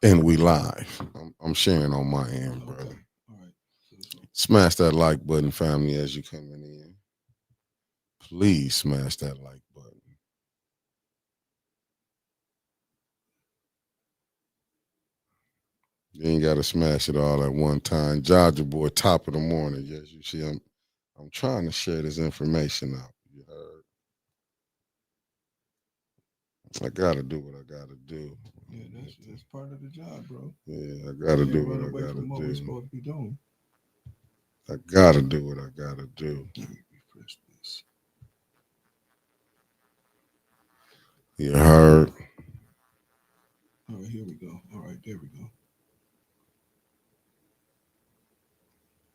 And we live. I'm sharing on my end, Okay. brother. All right. Smash that like button, family, as you coming in. Please smash that like button. You ain't gotta smash it all at one time. Georgia boy, top of the morning. Yes, you see, I'm trying to share this information out. You heard? I gotta do what I gotta do. Yeah, that's part of the job, bro. Yeah, I We gotta do can't run what I away gotta from what we're do. supposed to be doing. I gotta do what I gotta do. Let me refresh this. You heard? All right, here we go. All right, there we go.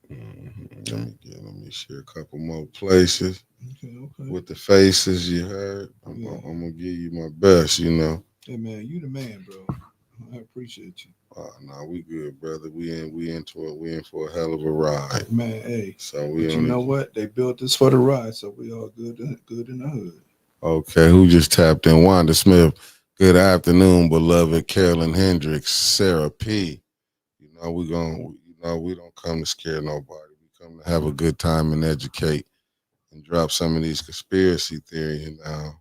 Let me share a couple more places Okay, okay. with the faces. You heard? Yeah. I'm gonna give you my best. You know. Hey man, you the man, bro. I appreciate you. Nah, we good, brother. We into it. We in for a hell of a ride. Man, hey. So we But you on know it. what? They built this for the ride, so we all good in the hood. Okay, who just tapped in? Wanda Smith. Good afternoon, beloved Carolyn Hendricks, Sarah P. You know we don't come to scare nobody. We come to have a good time and educate and drop some of these conspiracy theories. Now,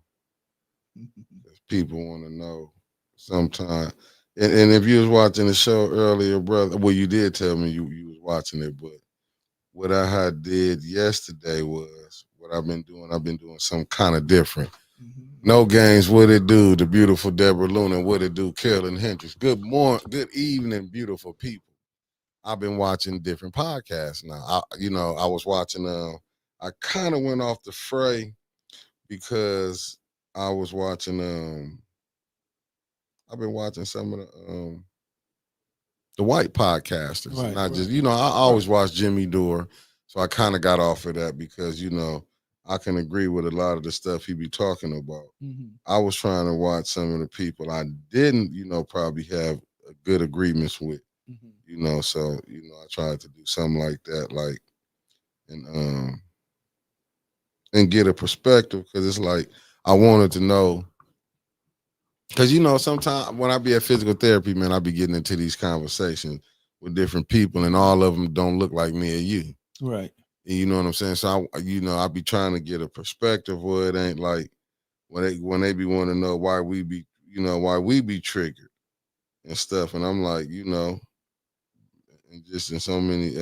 people want to know sometimes. And if you was watching the show earlier, brother, well, you did tell me you was watching it, but what I had did yesterday was what I've been doing. I've been doing something kind of different. No games. What it do? The beautiful Deborah Luna. What it do? Carolyn Hendricks. Good morning. Good evening, beautiful people. I've been watching different podcasts now. I was watching. I kind of went off the fray because I was watching. I've been watching some of the white podcasters, Right, not just right, I right. always watch Jimmy Dore, so I kind of got off of that because I can agree with a lot of the stuff he be talking about. Mm-hmm. I was trying to watch some of the people I didn't probably have a good agreements with, Mm-hmm. so I tried to do something like that, like and and get a perspective because it's like I wanted to know. Because sometimes when I be at physical therapy, man, I be getting into these conversations with different people, and all of them don't look like me or you. Right. And you know what I'm saying? So I be trying to get a perspective where it ain't like when they be wanting to know why we be triggered and stuff. And I'm like, and just in so many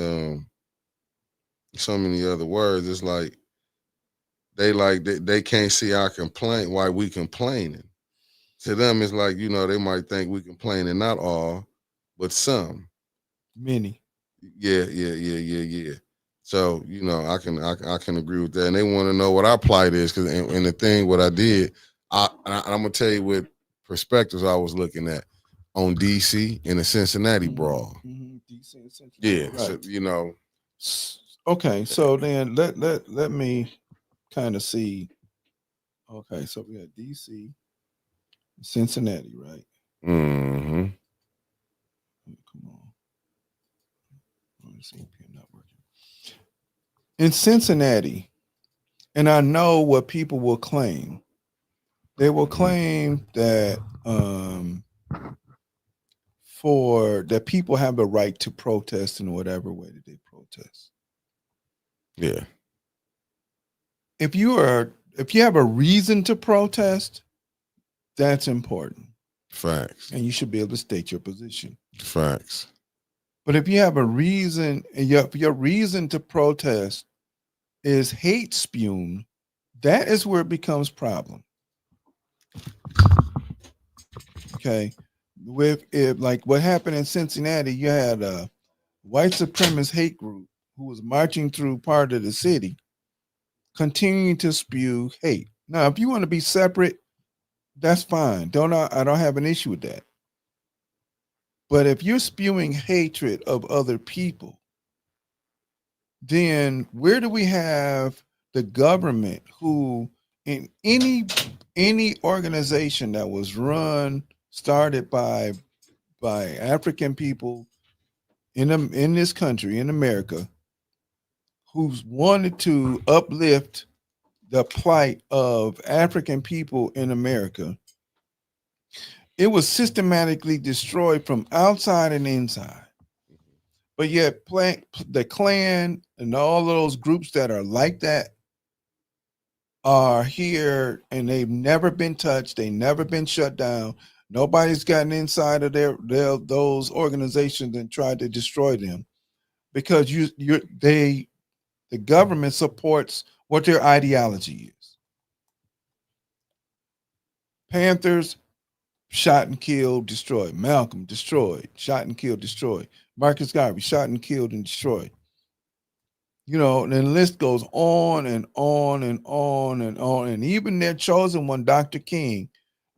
other words, it's like they can't see our complaint why we complaining. To them, it's like they might think we complaining not all, but some. Many. Yeah, yeah, yeah, yeah, yeah. So I can agree with that, and they want to know what our plight is because and the thing what I did, I'm gonna tell you what perspectives I was looking at on DC and the Cincinnati brawl. Mm-hmm. Mm-hmm. DC and Cincinnati. Yeah, so Right. Okay, eh, so then let me kind of see. Okay, so we had DC, Cincinnati, right? mm-hmm. Come on. Let me see if you're not working. In Cincinnati, and I know what people will claim. They will claim that for that people have the right to protest in whatever way that they protest. Yeah, If you have a reason to protest, that's important, facts, and you should be able to state your position. facts. But if you have a reason, and your reason to protest is hate spewing, that is where it becomes problem. Okay, with if like what happened in Cincinnati, you had a white supremacist hate group who was marching through part of the city, continuing to spew hate. Now, if you want to be separate, that's fine. I don't have an issue with that. But if you're spewing hatred of other people, then where do we have the government who in any organization that was run started by African people in this country in America who's wanted to uplift the plight of African people in America, It was systematically destroyed from outside and inside. But yet, the Klan and all of those groups that are like that are here, and they've never been touched. They've never been shut down. Nobody's gotten inside of their those organizations and tried to destroy them because the government supports what their ideology is. Panthers shot and killed, destroyed. Malcolm destroyed, shot and killed, destroyed. Marcus Garvey shot and killed and destroyed. You know, and the list goes on and on and on and on. And even their chosen one, Dr. King,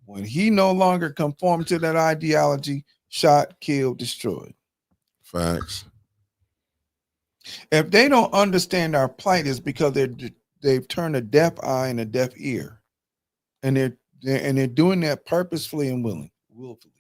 when he no longer conformed to that ideology, shot, killed, destroyed. Facts. If they don't understand our plight, it's because they've turned a deaf eye and a deaf ear, and they're doing that purposefully and willfully.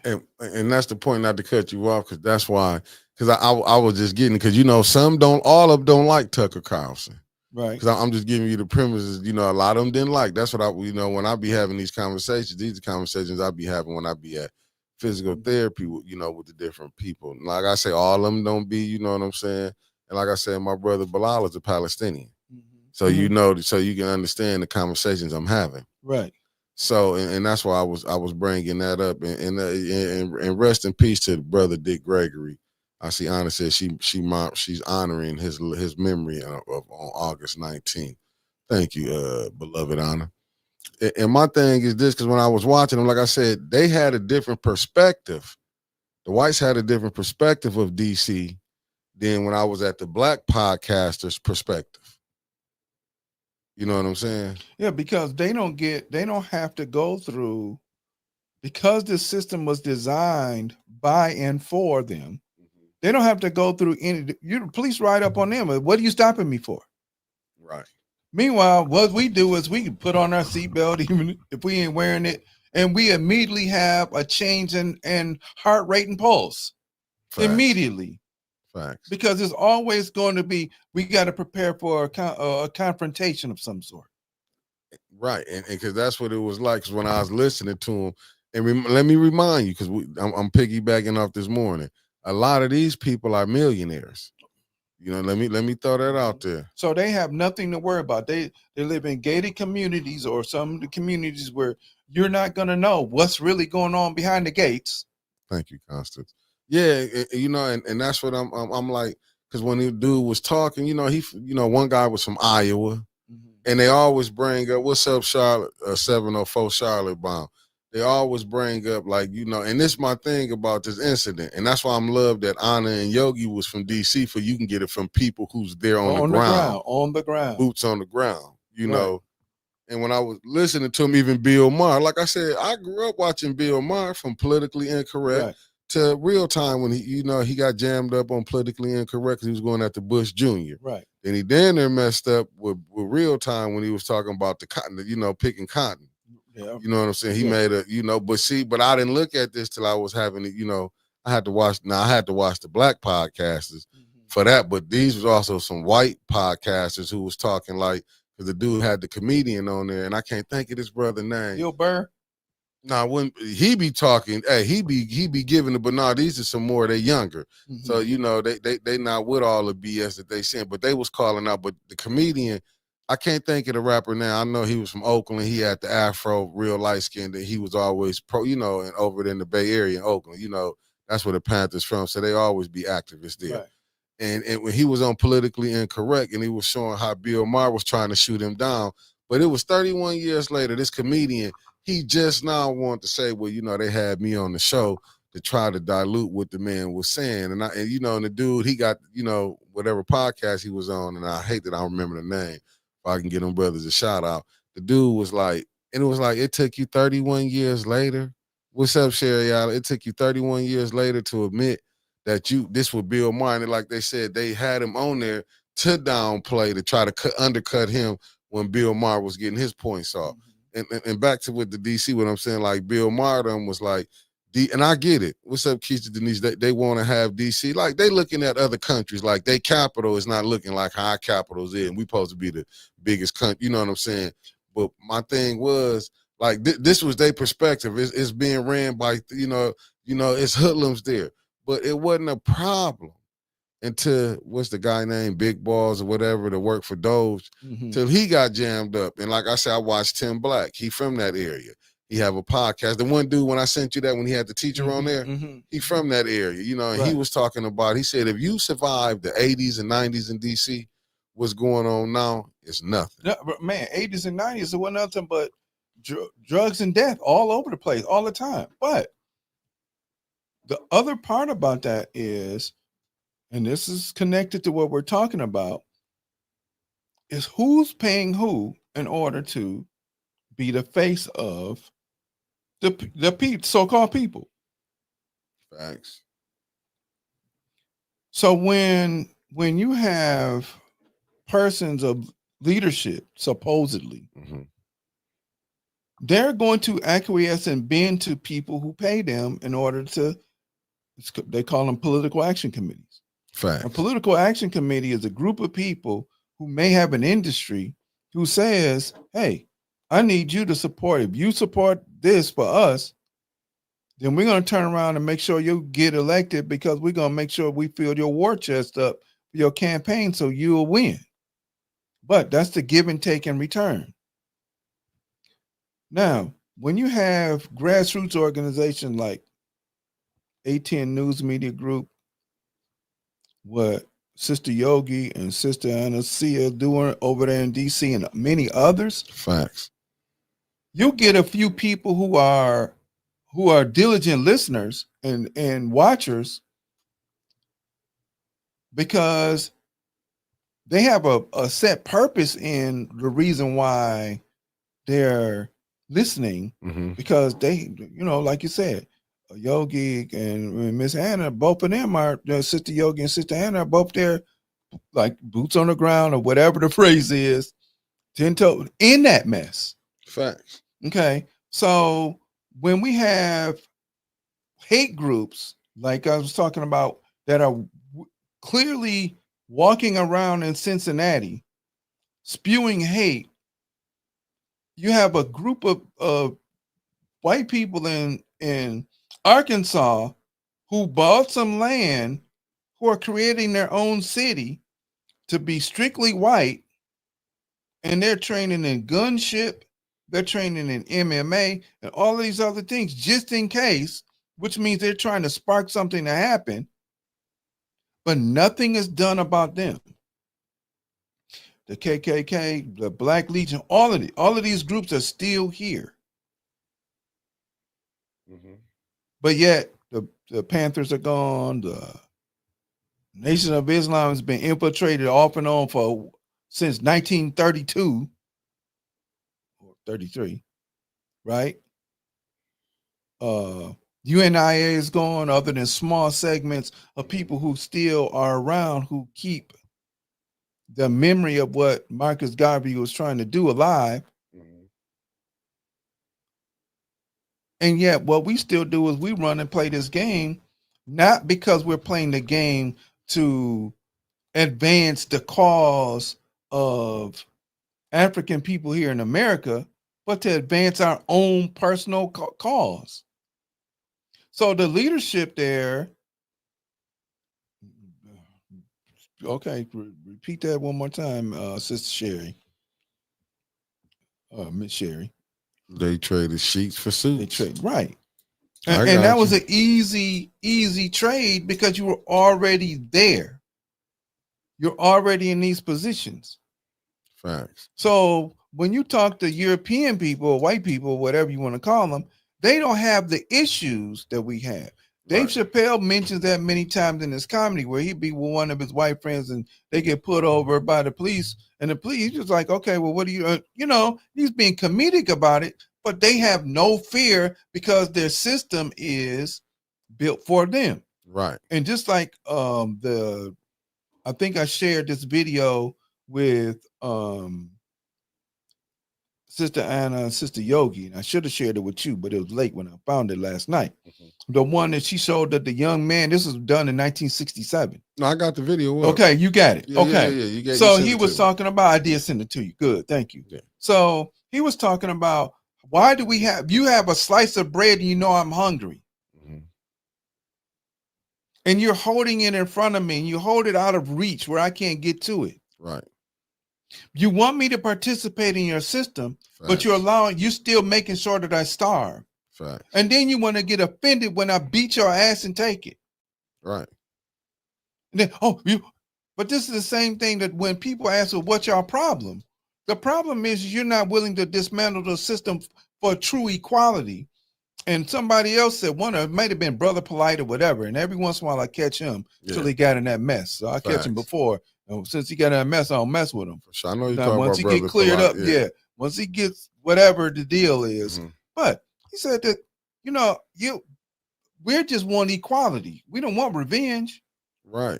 And that's the point, not to cut you off, because that's why. Because I was just getting, because you know, some don't, all of them don't like Tucker Carlson. Right. Because I'm just giving you the premises. You know, a lot of them didn't like. That's what you know, when I be having these conversations, these are conversations I be having when I be at physical therapy, you know, with the different people. Like I say, all of them don't be, you know what I'm saying? And like I said, my brother Bilal is a Palestinian. So you know, so you can understand the conversations I'm having. Right. So and that's why I was bringing that up. And rest in peace to brother Dick Gregory. I see Anna says she's honoring his memory on August 19th. Thank you, beloved Anna. And my thing is this, because when I was watching them, like I said, they had a different perspective. The whites had a different perspective of DC than when I was at the black podcasters' perspective. You know what I'm saying? Yeah, because they don't have to go through, because the system was designed by and for them. They don't have to go through any. You police ride up on them. What are you stopping me for? Right. Meanwhile, what we do is we can put on our seatbelt even if we ain't wearing it, and we immediately have a change in heart rate and pulse. Facts. Immediately. Facts. Because it's always going to be, we got to prepare for a confrontation of some sort. Right, and because that's what it was like. Because when I was listening to him, and let me remind you, because I'm piggybacking off this morning. A lot of these people are millionaires. You know, let me throw that out there. So they have nothing to worry about. They live in gated communities, or some of the communities where you're not going to know what's really going on behind the gates. Thank you, Constance. Yeah, you know, and that's what I'm like, because when the dude was talking, you know, one guy was from Iowa, and they always bring up, what's up, Charlotte, 704 Charlotte bomb. They always bring up, like, you know, and this is my thing about this incident, and that's why I'm loved that Anna and Yogi was from DC, for you can get it from people who's there on the ground, boots on the ground, you know. And when I was listening to him, even Bill Maher, like I said, I grew up watching Bill Maher from Politically Incorrect to Real Time, when he got jammed up on Politically Incorrect because he was going after Bush Jr. Right. Then he damn near messed up with Real Time when he was talking about the cotton, you know, picking cotton. Yeah. You know what I'm saying? He made a, you know, but I didn't look at this till I was having it, you know, I had to watch the black podcasters for that, but these was also some white podcasters who was talking, like, because the dude had the comedian on there, and I can't think of this brother's name. Bill Burr? No, when he be talking, hey, he be giving it, but no, these are some more, they younger. So, you know, they not with all the BS that they saying, but they was calling out. But the comedian, I can't think of the rapper now. I know he was from Oakland. He had the afro, real light skin, that he was always pro, you know, and over in the Bay Area in Oakland, you know, that's where the Panthers from. So they always be activists there. Right. And when he was on Politically Incorrect, and he was showing how Bill Maher was trying to shoot him down, but it was 31 years later, this comedian, he just now wanted to say, well, you know, they had me on the show to try to dilute what the man was saying. And you know, and the dude, he got, you know, whatever podcast he was on, and I hate that I don't remember the name, if I can get them brothers a shout out. The dude was like, and it was like, it took you 31 years later. What's up, Sherry? It took you 31 years later to admit that this was Bill Maher. And like they said, they had him on there to downplay, to try to undercut him when Bill Maher was getting his points off. And back to with the DC, what I'm saying, like Bill Maher was like, and I get it. What's up, Keisha Denise? They want to have DC, like they looking at other countries, like their capital is not looking like how our capital is. And we supposed to be the biggest country, you know what I'm saying? But my thing was, Like this was their perspective. It's being ran by it's hoodlums there, but it wasn't a problem until what's the guy named Big Balls or whatever that worked for Doge till he got jammed up. And like I said, I watched Tim Black. He from that area. He have a podcast. The one dude when I sent you that when he had the teacher on there, he from that area. You know, and he was talking about. He said if you survived the 80s and 90s in DC, what's going on now is nothing. No, man, 80s and 90s it wasn't nothing but drugs and death all over the place all the time. But the other part about that is, and this is connected to what we're talking about, is who's paying who in order to be the face of the so-called people. Thanks. So when you have persons of leadership, supposedly, they're going to acquiesce and bend to people who pay them in order to, they call them political action committees. Facts. A political action committee is a group of people who may have an industry who says, hey, I need you to support. If you support this for us, then we're going to turn around and make sure you get elected because we're going to make sure we fill your war chest up for your campaign so you'll win. But that's the give and take in return. Now, when you have grassroots organizations like A10 News Media Group, what Sister Yogi and Sister Anasia doing over there in DC and many others. Facts. You get a few people who are diligent listeners and watchers because they have a set purpose in the reason why they're listening, because they, like you said, Yogi and Miss Hannah, both of them are, Sister Yogi and Sister Hannah are both there, like boots on the ground or whatever the phrase is, 10 toes in that mess. Facts. Okay. So when we have hate groups, like I was talking about, that are clearly walking around in Cincinnati spewing hate, you have a group of white people in Arkansas who bought some land, who are creating their own city to be strictly white, and they're training in gunship, they're training in MMA and all these other things just in case, which means they're trying to spark something to happen, but nothing is done about them. The KKK, the Black Legion, all of these groups are still here. But yet the Panthers are gone. The Nation of Islam has been infiltrated off and on since 1932 or 33, right? UNIA is gone, other than small segments of people who still are around, who keep the memory of what Marcus Garvey was trying to do alive. And yet what we still do is we run and play this game, not because we're playing the game to advance the cause of African people here in America, but to advance our own personal cause. So the leadership there, okay, repeat that one more time, Sister Sherry. Miss Sherry. They traded sheets for suits. Right. And that was an easy trade because you were already there. You're already in these positions. Facts. So when you talk to European people, white people, whatever you want to call them, they don't have the issues that we have. Dave Chappelle mentions that many times in his comedy, where he'd be with one of his white friends and they get put over by the police, and the police, he's just like, okay, well, what do you, he's being comedic about it, but they have no fear because their system is built for them. Right. And just like I think I shared this video with Sister Anna and Sister Yogi, and I should have shared it with you, but it was late when I found it last night. The one that she showed that the young man, this was done in 1967. No, I got the video up. Okay, you got it. Yeah, okay. Yeah. So he was talking about, I did send it to you. Good, thank you. Yeah. So he was talking about Why do we have you have a slice of bread and you know I'm hungry? Mhm. And you're holding it in front of me and you hold it out of reach where I can't get to it. Right. You want me to participate in your system, but Facts. you still making sure that I starve. Facts. And then you want to get offended when I beat your ass and take it. Right. And then, but this is the same thing that when people ask, well, what's your problem? The problem is you're not willing to dismantle the system for true equality. And somebody else said, it might have been Brother Polite or whatever. And every once in a while I catch him till Yeah. he got in that mess. So I catch him Facts. before. And since he got in that mess, I don't mess with him. For sure. I know you're Now, talking once about he get Brother cleared Polite. up, yeah. Once he gets whatever the deal is. Mhm. But he said that, we're just want equality. We don't want revenge. Right.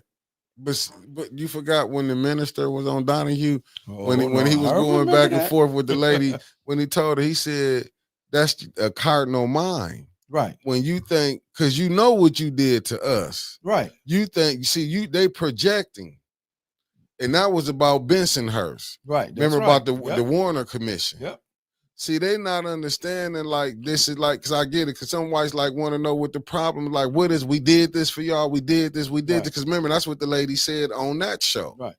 But you forgot when the minister was on Donahue, when Oh, he no, was I going remember back and that. forth with the lady, when he told her, he said, that's a cardinal mind. Right, When you think, because you know what you did to us. right, You think, they projecting. And that was about Bensonhurst. right. That's Remember right. about the Yep, Warner Commission. yep. See, they not understanding like this is like, because I get it, because some whites like want to know what the problem, like what is, we did this for y'all, we did this, Right. because remember, that's what the lady said on that show. Right.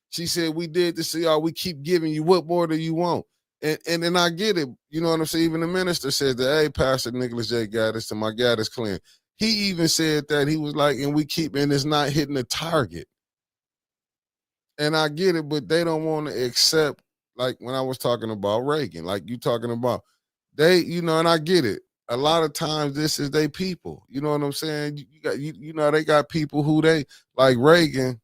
She said, we did this to y'all, we keep giving you, what more do you want? And I get it, you know what I'm saying? Even the minister said that, hey, Pastor Nicholas J. Gaddis, to my Gaddis clean. He even said that, he was like, and it's not hitting the target. And I get it, but they don't want to accept, like when I was talking about Reagan, like you talking about, they, and I get it. A lot of times this is they people. You know what I'm saying? You got, they got people who they, like Reagan,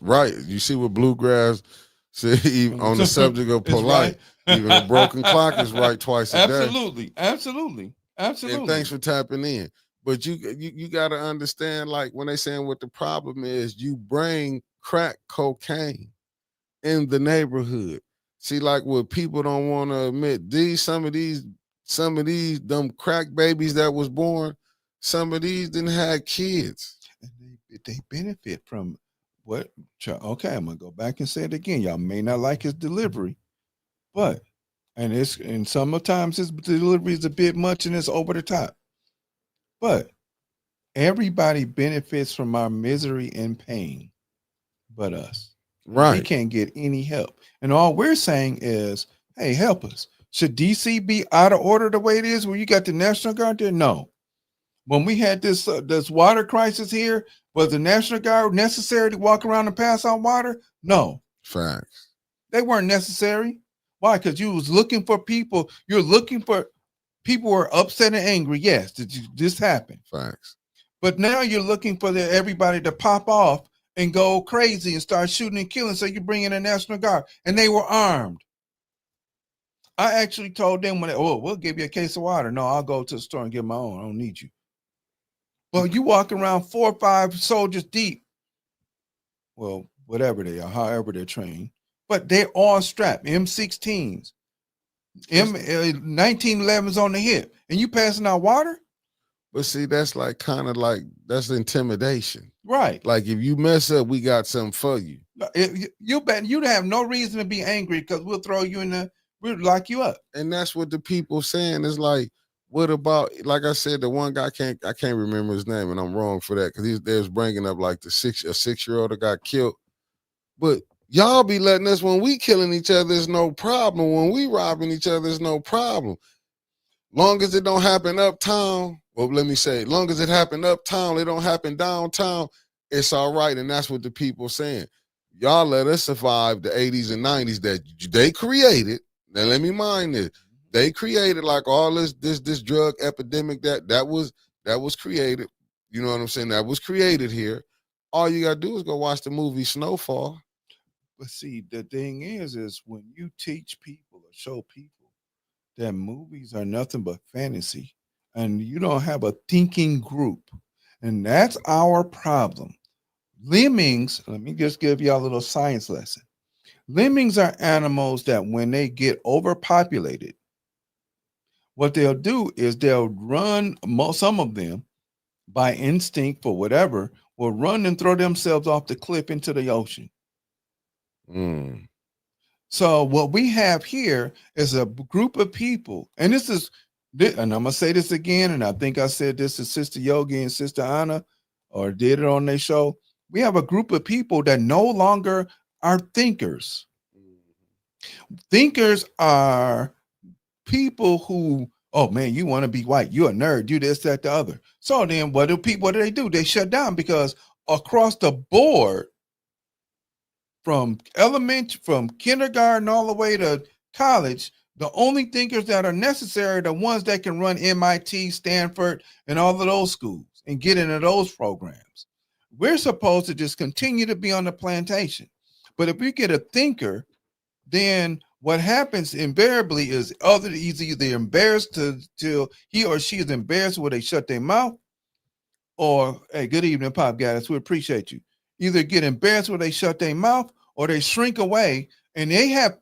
right. You see what Bluegrass said on the subject of It's right. polite. Even a broken clock is right twice a day. Absolutely. Absolutely. Absolutely. And thanks for tapping in. But you got to understand, like when they saying what the problem is, you bring crack cocaine in the neighborhood. See, like what people don't want to admit, some of these them crack babies that was born, some of these didn't have kids. And they benefit from what? Okay, I'm gonna go back and say it again. Y'all may not like his delivery, but and sometimes his delivery is a bit much and it's over the top. But everybody benefits from our misery and pain, but us. Right. We can't get any help. And all we're saying is, hey, help us. Should DC be out of order the way it is where you got the National Guard there? No. When we had this water crisis here, was the National Guard necessary to walk around and pass out water? No. Facts. They weren't necessary. Why? Because you was looking for people. You're looking for people who are upset and angry. Yes, this happened? Facts. But now you're looking for everybody to pop off and go crazy and start shooting and killing. So you bring in a National Guard, and they were armed. I actually told them we'll give you a case of water. No, I'll go to the store and get my own. I don't need you. Well, you walk around 4 or 5 soldiers deep. Well, whatever they are, however they're trained, but they're all strapped. M16s, M1911s on the hip, and you passing out water. But see, that's like kind of like that's intimidation, right? Like if you mess up, we got something for you. You bet you'd have no reason to be angry because we'll throw you we'll lock you up. And that's what the people saying is like, what about, like I said, the one guy I can't remember his name, and I'm wrong for that because they was bringing up like a 6-year-old that got killed. But y'all be letting us, when we killing each other, it's no problem. When we robbing each other, it's no problem. Long as it don't happen uptown, well, let me say, long as it happen uptown, it don't happen downtown, it's all right. And that's what the people saying. Y'all let us survive the 80s and 90s that they created. Now let me mind this. They created like all this drug epidemic that was created. You know what I'm saying? That was created here. All you gotta do is go watch the movie Snowfall. But see, the thing is when you teach people or show people that movies are nothing but fantasy, and you don't have a thinking group, and that's our problem. Lemmings, let me just give y'all a little science lesson. Lemmings are animals that when they get overpopulated, what they'll do is they'll run, some of them by instinct for whatever, will run and throw themselves off the cliff into the ocean. So what we have here is a group of people, and and I'm gonna say this again, and I think I said this to Sister Yogi and Sister Anna, or did it on their show. We have a group of people that no longer are thinkers. Thinkers are people who, oh man, you want to be white, you're a nerd, you this, that, the other. So then what do they do? They shut down because across the board, from kindergarten all the way to college, the only thinkers that are necessary are the ones that can run MIT, Stanford, and all of those schools and get into those programs. We're supposed to just continue to be on the plantation. But if we get a thinker, then what happens invariably is he's either embarrassed till he or she is embarrassed where they shut their mouth, or hey, good evening, Pop Gaddis. We appreciate you. Either get embarrassed where they shut their mouth or they shrink away, and they have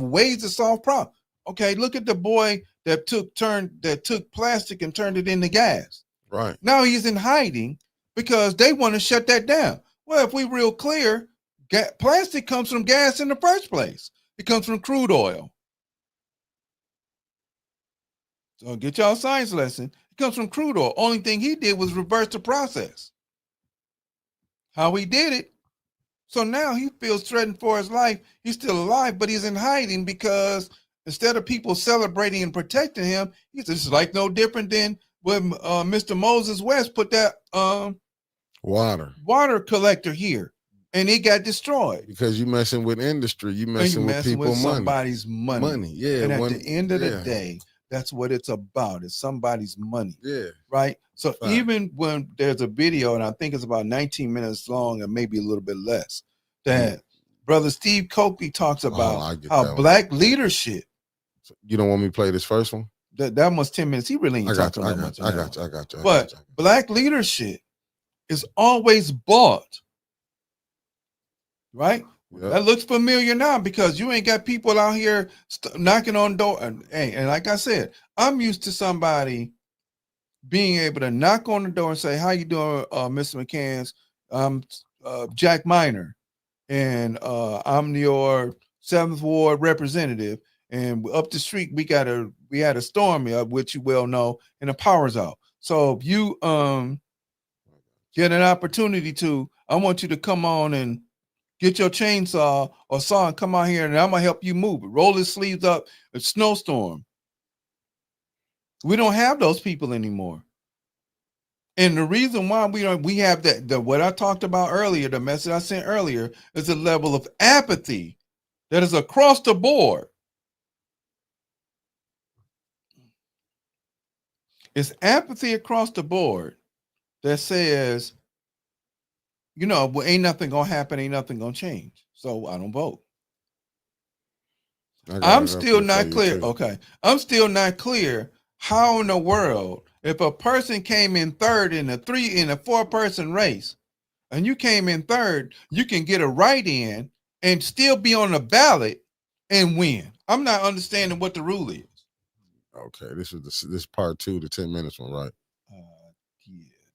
ways to solve problems. Okay, look at the boy that took plastic and turned it into gas. Right. Now he's in hiding because they want to shut that down. Well, if we real clear, plastic comes from gas in the first place. It comes from crude oil. So get y'all a science lesson. It comes from crude oil. Only thing he did was reverse the process. How he did it. So now he feels threatened for his life. He's still alive, but he's in hiding because instead of people celebrating and protecting him, he's just like no different than when Mr. Moses West put that water collector here, and it got destroyed because you messing with industry, you messing with people, somebody's money. Yeah, and at the end of the day, that's what it's about. It's somebody's money. Yeah. Right. So even when there's a video, and I think it's about 19 minutes long and maybe a little bit less, that Brother Steve Cokie talks about how black leadership. You don't want me to play this first one? That one's 10 minutes. He really ain't talking that much. I got you. But black leadership is always bought. Right? Yep. That looks familiar now because you ain't got people out here knocking on door. And like I said, I'm used to somebody being able to knock on the door and say, "How you doing, Mr. McCann's? I'm Jack Miner, and I'm your 7th Ward representative. And up the street, we had a storm, which you well know, and the power's out. So if you get an opportunity I want you to come on and get your chainsaw or saw and come out here, and I'm gonna help you move it. Roll his sleeves up. A snowstorm." We don't have those people anymore. And the reason why we have what I talked about earlier, the message I sent earlier, is a level of apathy that is across the board. It's apathy across the board that says, well, ain't nothing gonna happen, ain't nothing gonna change. So I don't vote. I'm still not clear. Okay. I'm still not clear how in the world, if a person came in third in a 4-person race, and you came in third, you can get a write-in and still be on the ballot and win. I'm not understanding what the rule is. Okay, this part 2, the 10 minutes one, right? Yeah.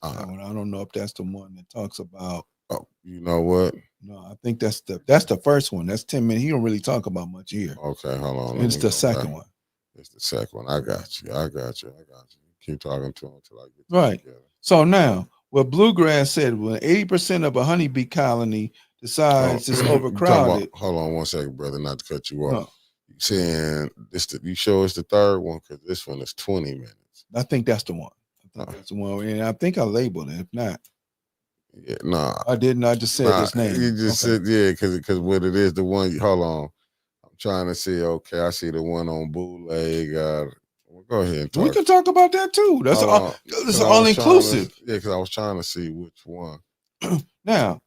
I don't know if that's the one that talks about. Oh, you know what? No, I think that's the first one. That's 10 minutes. He don't really talk about much here. Okay, hold on. It's the second one. It's the second one. I got you. Keep talking to him until I get right. Together. So now, what Bluegrass said, when 80% of a honeybee colony decides it's overcrowded. Hold on one second, brother, not to cut you off. No. You saying you show us the third one because this one is 20 minutes. I think that's the one. That's the one, and I think I labeled it. If not, yeah, no, I didn't. I just said his name. You just said because what it is, the one. Hold on, I'm trying to see. Okay, I see the one on bootleg. Go ahead and talk. We can talk about that too. That's all inclusive. Yeah, because I was trying to see which one. Now,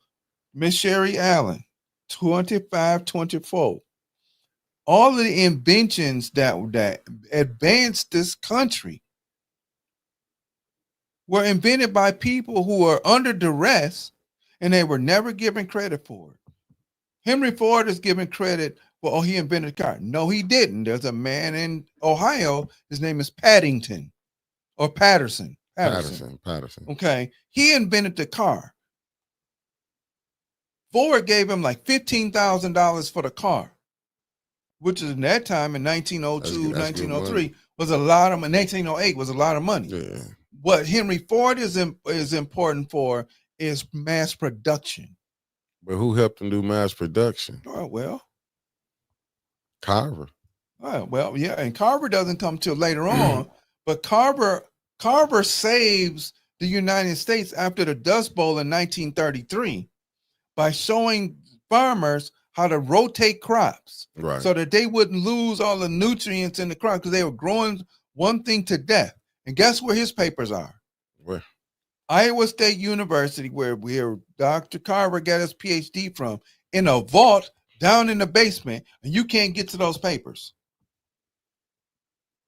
Miss Sherry Allen, 2524. All of the inventions that advanced this country were invented by people who are under duress, and they were never given credit for it. Henry Ford is given credit for, he invented a car. No, he didn't. There's a man in Ohio. His name is Patterson. Okay. He invented the car. Ford gave him like $15,000 for the car. which is in that time in 1902, That's good 1903, money. was a lot of money. 1908 was a lot of money. Yeah. What Henry Ford is important for is mass production. But who helped him do mass production? Oh, well, Carver. yeah, and Carver doesn't come till later on, but Carver saves the United States after the Dust Bowl in 1933 by showing farmers how to rotate crops, Right. so that they wouldn't lose all the nutrients in the crop because they were growing one thing to death. And guess where his papers are? Where? Iowa State University, where Dr. Carver got his PhD from, in a vault down in the basement, and you can't get to those papers.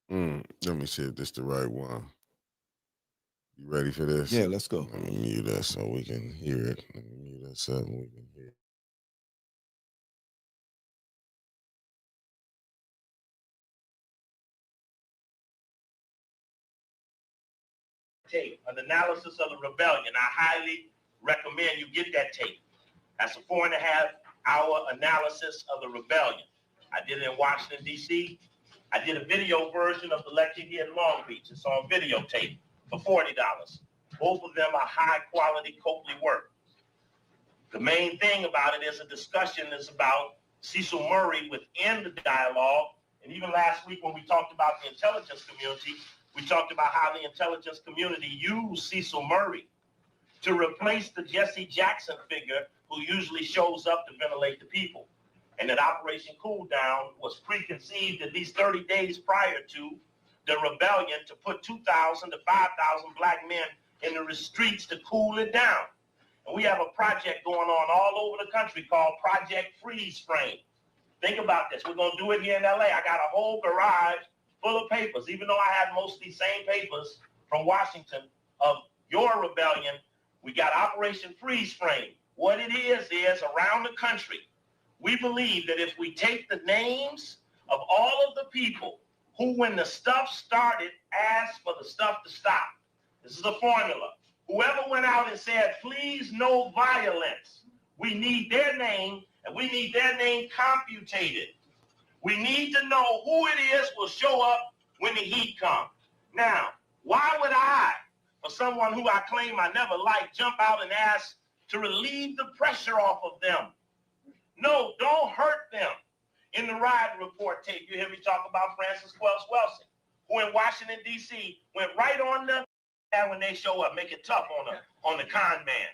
Let me see if this the right one. You ready for this? Yeah, let's go. Let me mute that so we can hear it. Let me mute that so we can hear it. Tape, an analysis of the rebellion. I highly recommend you get that tape. That's a 4.5-hour analysis of the rebellion. I did it in Washington, D.C. I did a video version of the lecture here in Long Beach. It's on videotape for $40. Both of them are high quality Coakley work. The main thing about it is a discussion is about Cecil Murray within the dialogue. And even last week when we talked about the intelligence community, we talked about how the intelligence community used Cecil Murray to replace the Jesse Jackson figure who usually shows up to ventilate the people. And that Operation Cool Down was preconceived at least 30 days prior to the rebellion to put 2,000 to 5,000 black men in the streets to cool it down. And we have a project going on all over the country called Project Freeze Frame. Think about this. We're going to do it here in LA. I got a whole garage full of papers, even though I had most of these same papers from Washington of your rebellion. We got Operation Freeze Frame. What it is around the country, we believe that if we take the names of all of the people who, when the stuff started, asked for the stuff to stop. This is a formula. Whoever went out and said, please no violence, we need their name, and we need their name computated. We need to know who it is will show up when the heat comes. Now, why would I, for someone who I claim I never liked, jump out and ask to relieve the pressure off of them? No, don't hurt them. In the Riot Report tape, you hear me talk about Francis Wells Wilson, who in Washington, D.C. went right on the when they show up, make it tough on the con man.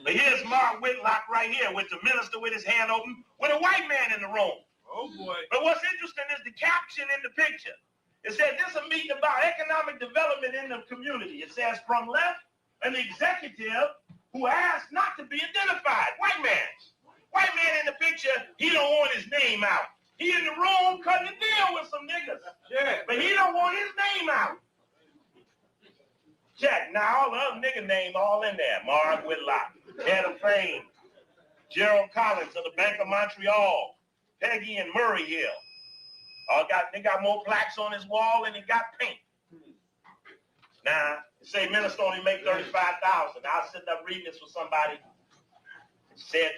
But here's Mark Whitlock right here with the minister with his hand open with a white man in the room. Oh, boy. But what's interesting is the caption in the picture. It said, this is a meeting about economic development in the community. It says, from left, an executive who asked not to be identified. White man. White man in the picture, he don't want his name out. He in the room cutting a deal with some niggas. Yeah. But he don't want his name out. Check. Now, all the other nigga names all in there. Mark Whitlock, Head of Fame, Gerald Collins of the Bank of Montreal, Peggy and Murray Hill. They got more plaques on his wall than he got paint. Now, they say minister only make $35,000. I was sitting up reading this with somebody. Said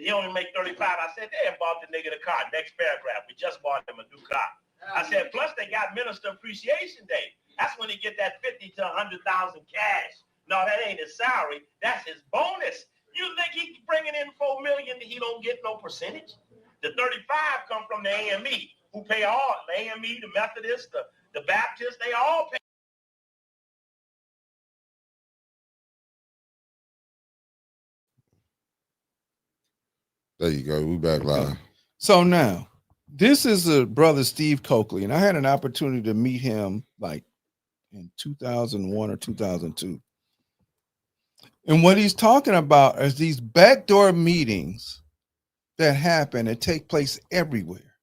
he only make 35. I said, they bought the nigga the car. Next paragraph. We just bought him a new car. I said, plus they got Minister Appreciation Day. That's when he get that 50 to 100,000 cash. No, that ain't his salary. That's his bonus. You think he bringing in $4 million that he don't get no percentage? The 35 come from the AME, who pay all. The AME, the Methodists, the Baptists, they all pay. There you go. We back live. So now, this is a brother Steve Coakley, and I had an opportunity to meet him like in 2001 or 2002. And what he's talking about is these backdoor meetings that happen and take place everywhere.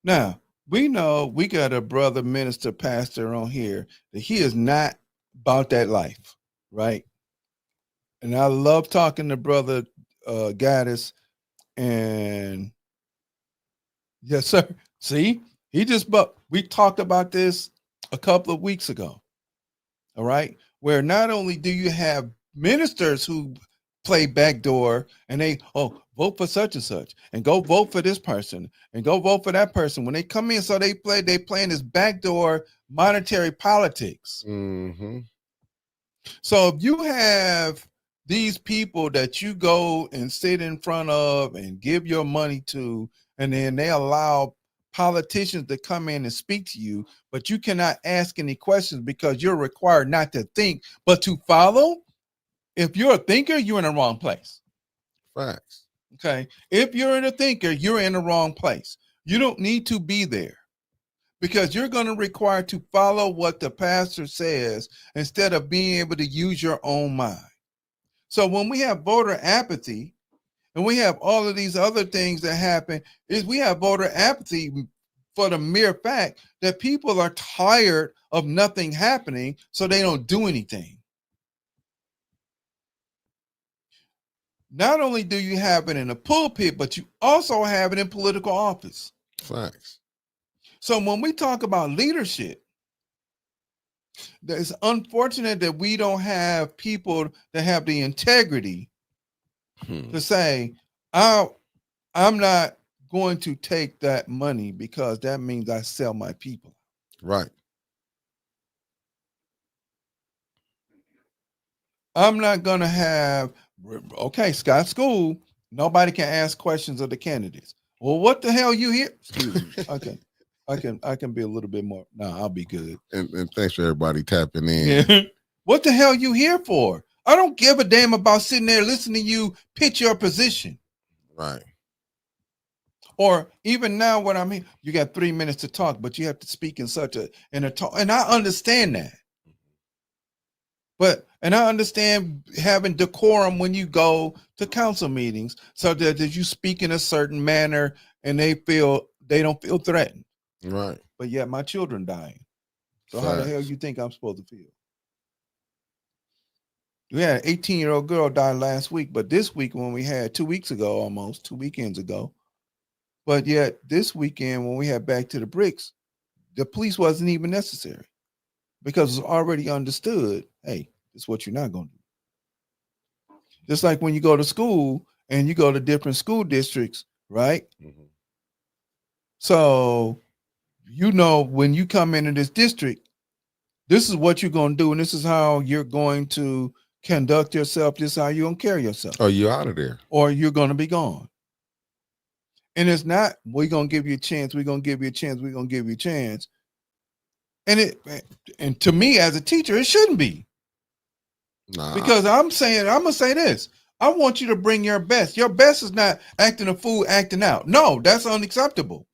Now, we know we got a brother minister pastor on here that he is not about that life, right? And I love talking to brother Gaddis, and yes, sir. See, we talked about this a couple of weeks ago. All right. Where not only do you have ministers who play backdoor, and they vote for such and such, and go vote for this person, and go vote for that person. When they come in, so they playing this backdoor monetary politics. Mm-hmm. So if you have these people that you go and sit in front of and give your money to, and then they allow politicians to come in and speak to you, but you cannot ask any questions because you're required not to think, but to follow. If you're a thinker, you're in the wrong place. Facts. Okay. If you're a thinker, you're in the wrong place. You don't need to be there because you're going to require to follow what the pastor says instead of being able to use your own mind. So when we have voter apathy and we have all of these other things that happen, is we have voter apathy for the mere fact that people are tired of nothing happening, so they don't do anything. Not only do you have it in the pulpit, but you also have it in political office. Facts. So when we talk about leadership, it's unfortunate that we don't have people that have the integrity to say, I'm not going to take that money because that means I sell my people. Right. I'm not going to have, okay, Scott School, nobody can ask questions of the candidates. Well, what the hell you here? Excuse me. Okay. I can be a little bit more. No, I'll be good. And thanks for everybody tapping in. Yeah. What the hell you here for? I don't give a damn about sitting there listening to you pitch your position. Right. Or even now when I'm here, you got 3 minutes to talk, but you have to speak in such a talk. And I understand that. And I understand having decorum when you go to council meetings so that you speak in a certain manner and they don't feel threatened. Right. But yet my children dying. So how the hell you think I'm supposed to feel? We had an 18-year-old girl die last week, but this week when we had 2 weeks ago, almost 2 weekends ago, but yet this weekend when we had Back to the Bricks, the police wasn't even necessary because it's already understood, hey, this is what you're not going to do. Just like when you go to school and you go to different school districts, right? Mm-hmm. So, when you come into this district, this is what you're going to do, and this is how you're going to conduct yourself. This is how you're going to carry yourself. Oh, you're out of there. Or you're going to be gone. And it's not, we're going to give you a chance. We're going to give you a chance. We're going to give you a chance. And to me as a teacher, it shouldn't be. Nah. Because I'm going to say this. I want you to bring your best. Your best is not acting a fool, acting out. No, that's unacceptable.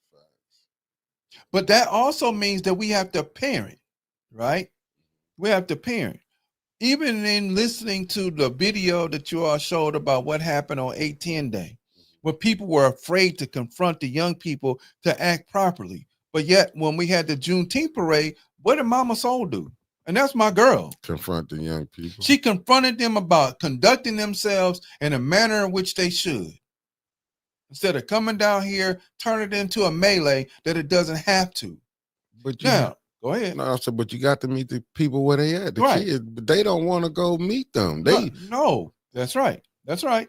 But that also means that we have to parent, right? We have to parent. Even in listening to the video that you all showed about what happened on 810 Day, where people were afraid to confront the young people to act properly. But yet, when we had the Juneteenth parade, what did Mama Soul do? And that's my girl. Confront the young people. She confronted them about conducting themselves in a manner in which they should. Instead of coming down here, turn it into a melee that it doesn't have to. But go ahead. No, but you got to meet the people where they at. The kids, but they don't want to go meet them. No, that's right. That's right.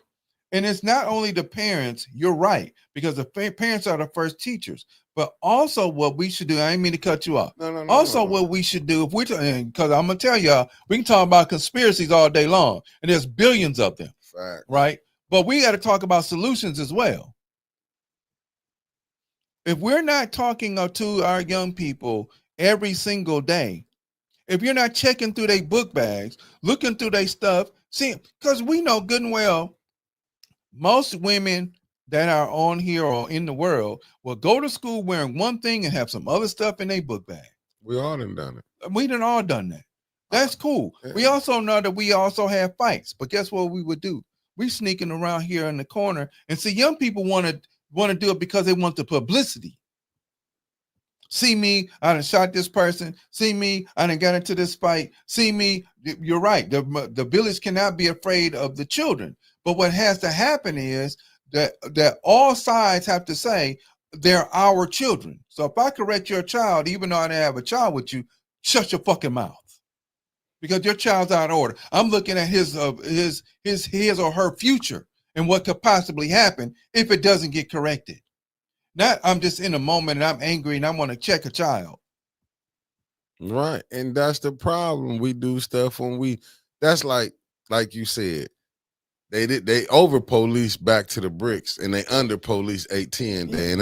And it's not only the parents, you're right, because the parents are the first teachers. But also what we should do, I didn't mean to cut you off. What we should do, if we're because I'm going to tell y'all, we can talk about conspiracies all day long, and there's billions of them. Fact. Right? But we got to talk about solutions as well. If we're not talking to our young people every single day, if you're not checking through their book bags, looking through their stuff, see, because we know good and well, most women that are on here or in the world will go to school wearing one thing and have some other stuff in their book bag. We all done it. We done all done that. That's cool. Yeah. We also know that we also have fights, but guess what we would do? We sneaking around here in the corner, and see, young people want to do it because they want the publicity. See me, I done shot this person. See me, I done got into this fight. See me, you're right. The village cannot be afraid of the children. But what has to happen is that all sides have to say they're our children. So if I correct your child, even though I didn't have a child with you, shut your fucking mouth. because your child's out of order. I'm looking at his or her future and what could possibly happen if it doesn't get corrected. Not I'm just in a moment and I'm angry and I want to check a child. Right. And that's the problem. We do stuff when that's like you said, they over police back to the bricks and they under police 810 day. And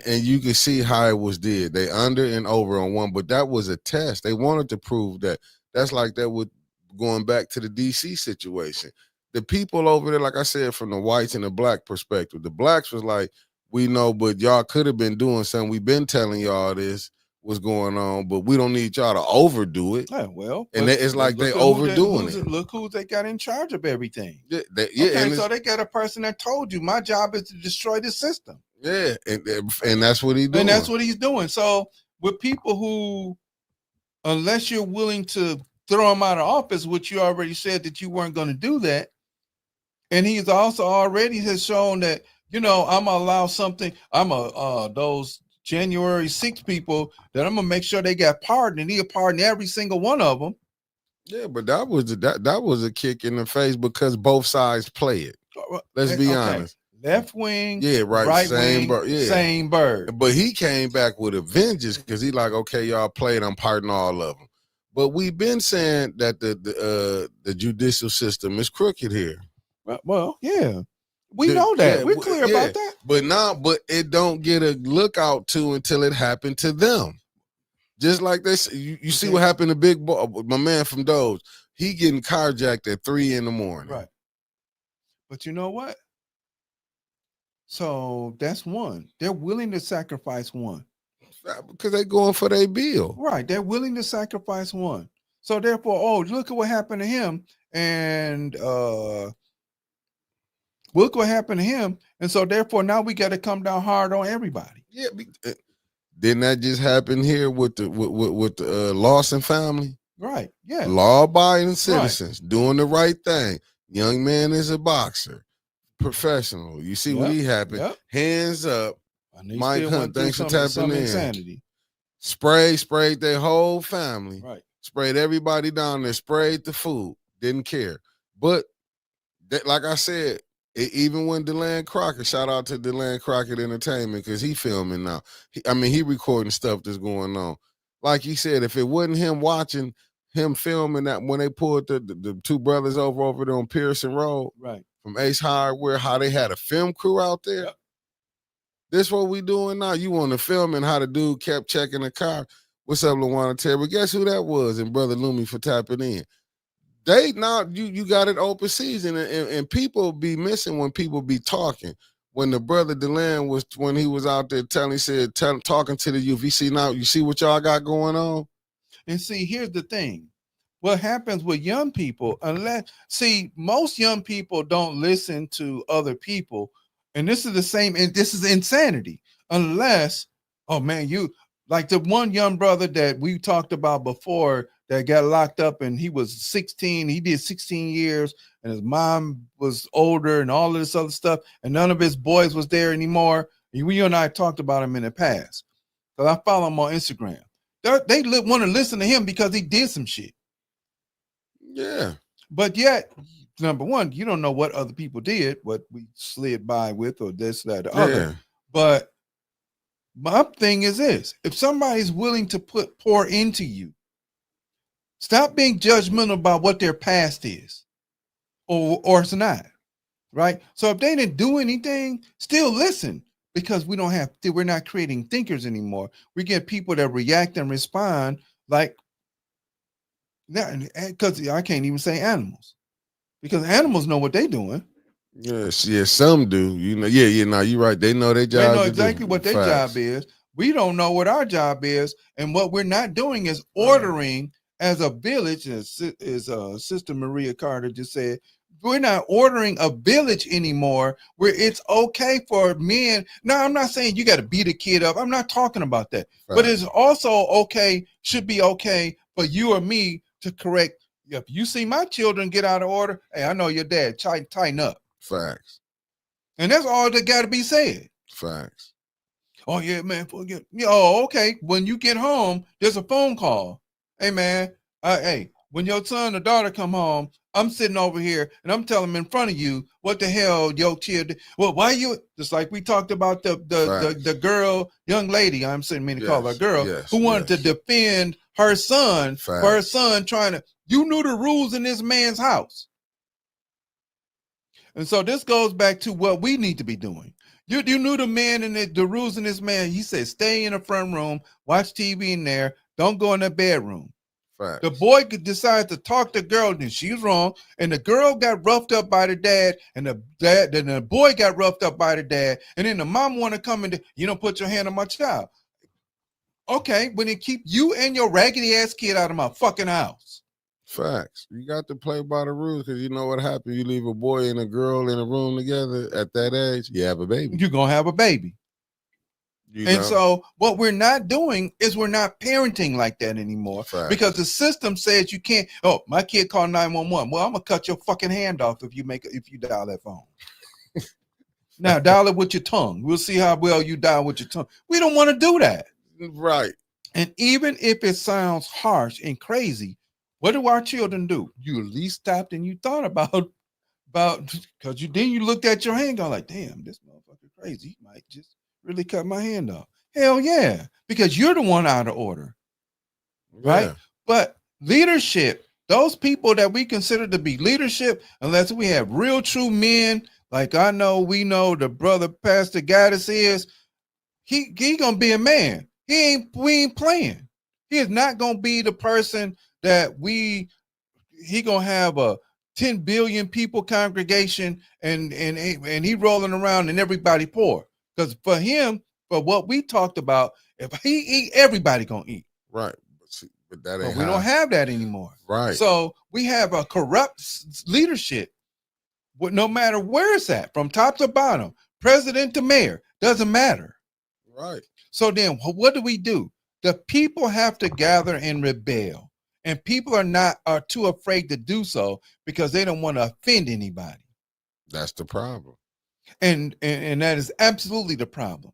and you can see how it was did. They under and over on one, but that was a test. They wanted to prove that. That's like that with going back to the DC situation. The people over there, like I said, from the whites and the black perspective, the blacks was like, we know, but y'all could have been doing something. We've been telling y'all this was going on, but we don't need y'all to overdo it. Yeah, well, and it's like they overdoing it. Look who they got in charge of everything. Yeah, okay, so they got a person that told you my job is to destroy the system. Yeah, and that's what he's doing. And that's what he's doing. So with people who, unless you're willing to throw him out of office, which you already said that you weren't going to do that, and he's also already has shown that, I'm gonna allow something. Those January 6 people that I'm gonna make sure they got pardoned, and he'll pardon every single one of them. Yeah, but that was a kick in the face because both sides play it. Let's be honest. Left wing, yeah, right same bird, yeah. Same bird. But he came back with a vengeance because he like, okay, y'all played, I'm pardoning all of them. But we've been saying that the judicial system is crooked here. Well, yeah. We know that. Yeah, we're clear about that. But it don't get a look out to until it happened to them. Just like this, you see what happened to Big Boy, my man from Doge. He getting carjacked at 3 a.m. Right. But you know what? So that's one. They're willing to sacrifice one. Because they're going for their bill. Right. They're willing to sacrifice one. So therefore, look at what happened to him. And look what happened to him. And so therefore, now we got to come down hard on everybody. Yeah. Didn't that just happen here with the Lawson family? Right. Yeah. Law-abiding citizens doing the right thing. Young man is a boxer, professional. You see what he happened. Yep. Hands up. Mike Hunt, thanks for tapping in. Insanity. Sprayed their whole family. Right. Sprayed everybody down there. Sprayed the food. Didn't care. But like I said, even when DeLanne Crockett, shout out to DeLanne Crockett Entertainment because he filming now. He recording stuff that's going on. Like he said, if it wasn't him watching, him filming that when they pulled the two brothers over there on Pearson Road, right, from Ace Hardware, how they had a film crew out there. Yep. This what we doing now. You want to film and how the dude kept checking the car. What's up, LaWanna Terry? Guess who that was? And Brother Lumi for tapping in. They now you got it open season and people be missing when people be talking. When the brother DeLanne when he was out there talking to the youth, you see what y'all got going on. And see, here's the thing. What happens with young people, most young people don't listen to other people. And this is the same, and this is insanity. Unless, you like the one young brother that we talked about before that got locked up and he was 16. He did 16 years and his mom was older and all of this other stuff. And none of his boys was there anymore. You and I talked about him in the past. So I follow him on Instagram. They want to listen to him because he did some shit. Yeah. But yet, number one, you don't know what other people did, what we slid by with or this, that, or other. But my thing is this. If somebody's willing to pour into you, stop being judgmental about what their past is or it's not, right? So if they didn't do anything, still listen because we're not creating thinkers anymore. We get people that react and respond like, because I can't even say animals because animals know what they're doing. Yes, some do. Now you're right. They know their job. They know exactly what their job is. We don't know what our job is. And what we're not doing is ordering as a village, as Sister Maria Carter just said, we're not ordering a village anymore where it's okay for men. Now, I'm not saying you got to beat a kid up. I'm not talking about that. Right. But it's also should be okay for you or me to correct. If you see my children get out of order, hey, I know your dad, tighten up. Facts. And that's all that got to be said. Facts. Oh, yeah, man. Oh, okay. When you get home, there's a phone call. Hey, man. Hey, when your son or daughter come home, I'm sitting over here and I'm telling them in front of you what the hell your kid. Well, why you just like we talked about the girl, young lady. I'm sitting meaning to call her a girl who wanted to defend her son for her son trying to. You knew the rules in this man's house, and so this goes back to what we need to be doing. You knew the man and the rules in this man. He said, stay in the front room, watch TV in there. Don't go in the bedroom. Facts. The boy could decide to talk to the girl, and she's wrong. And the girl got roughed up by the dad, and then the boy got roughed up by the dad. And then the mom want to come and you don't put your hand on my child. Okay, but then keep you and your raggedy ass kid out of my fucking house. Facts. You got to play by the rules because you know what happens. You leave a boy and a girl in a room together at that age, you have a baby. You're gonna have a baby. So what we're not doing is we're not parenting like that anymore. Facts. Because the system says you can't. Oh, my kid called 911. Well, I'm gonna cut your fucking hand off if you dial that phone. Now dial it with your tongue. We'll see how well you dial with your tongue. We don't want to do that. Right. And even if it sounds harsh and crazy, what do our children do? You at least stopped and you thought about because you looked at your hand going like, damn, this motherfucker crazy. He might just really cut my hand off. Hell yeah, because you're the one out of order, right? Yeah. But leadership, those people that we consider to be leadership, unless we have real true men, like we know the brother Pastor Gaddis is, he gonna be a man. We ain't playing. He is not gonna be the person that he gonna have a 10 billion people congregation and he rolling around and everybody poor. Because for him, for what we talked about, if he eat, everybody gonna eat. Right. But that ain't we don't have that anymore. Right. So we have a corrupt leadership, no matter where it's at, from top to bottom, president to mayor, doesn't matter. Right. So then what do? The people have to gather and rebel. And people are too afraid to do so because they don't want to offend anybody. That's the problem. And that is absolutely the problem.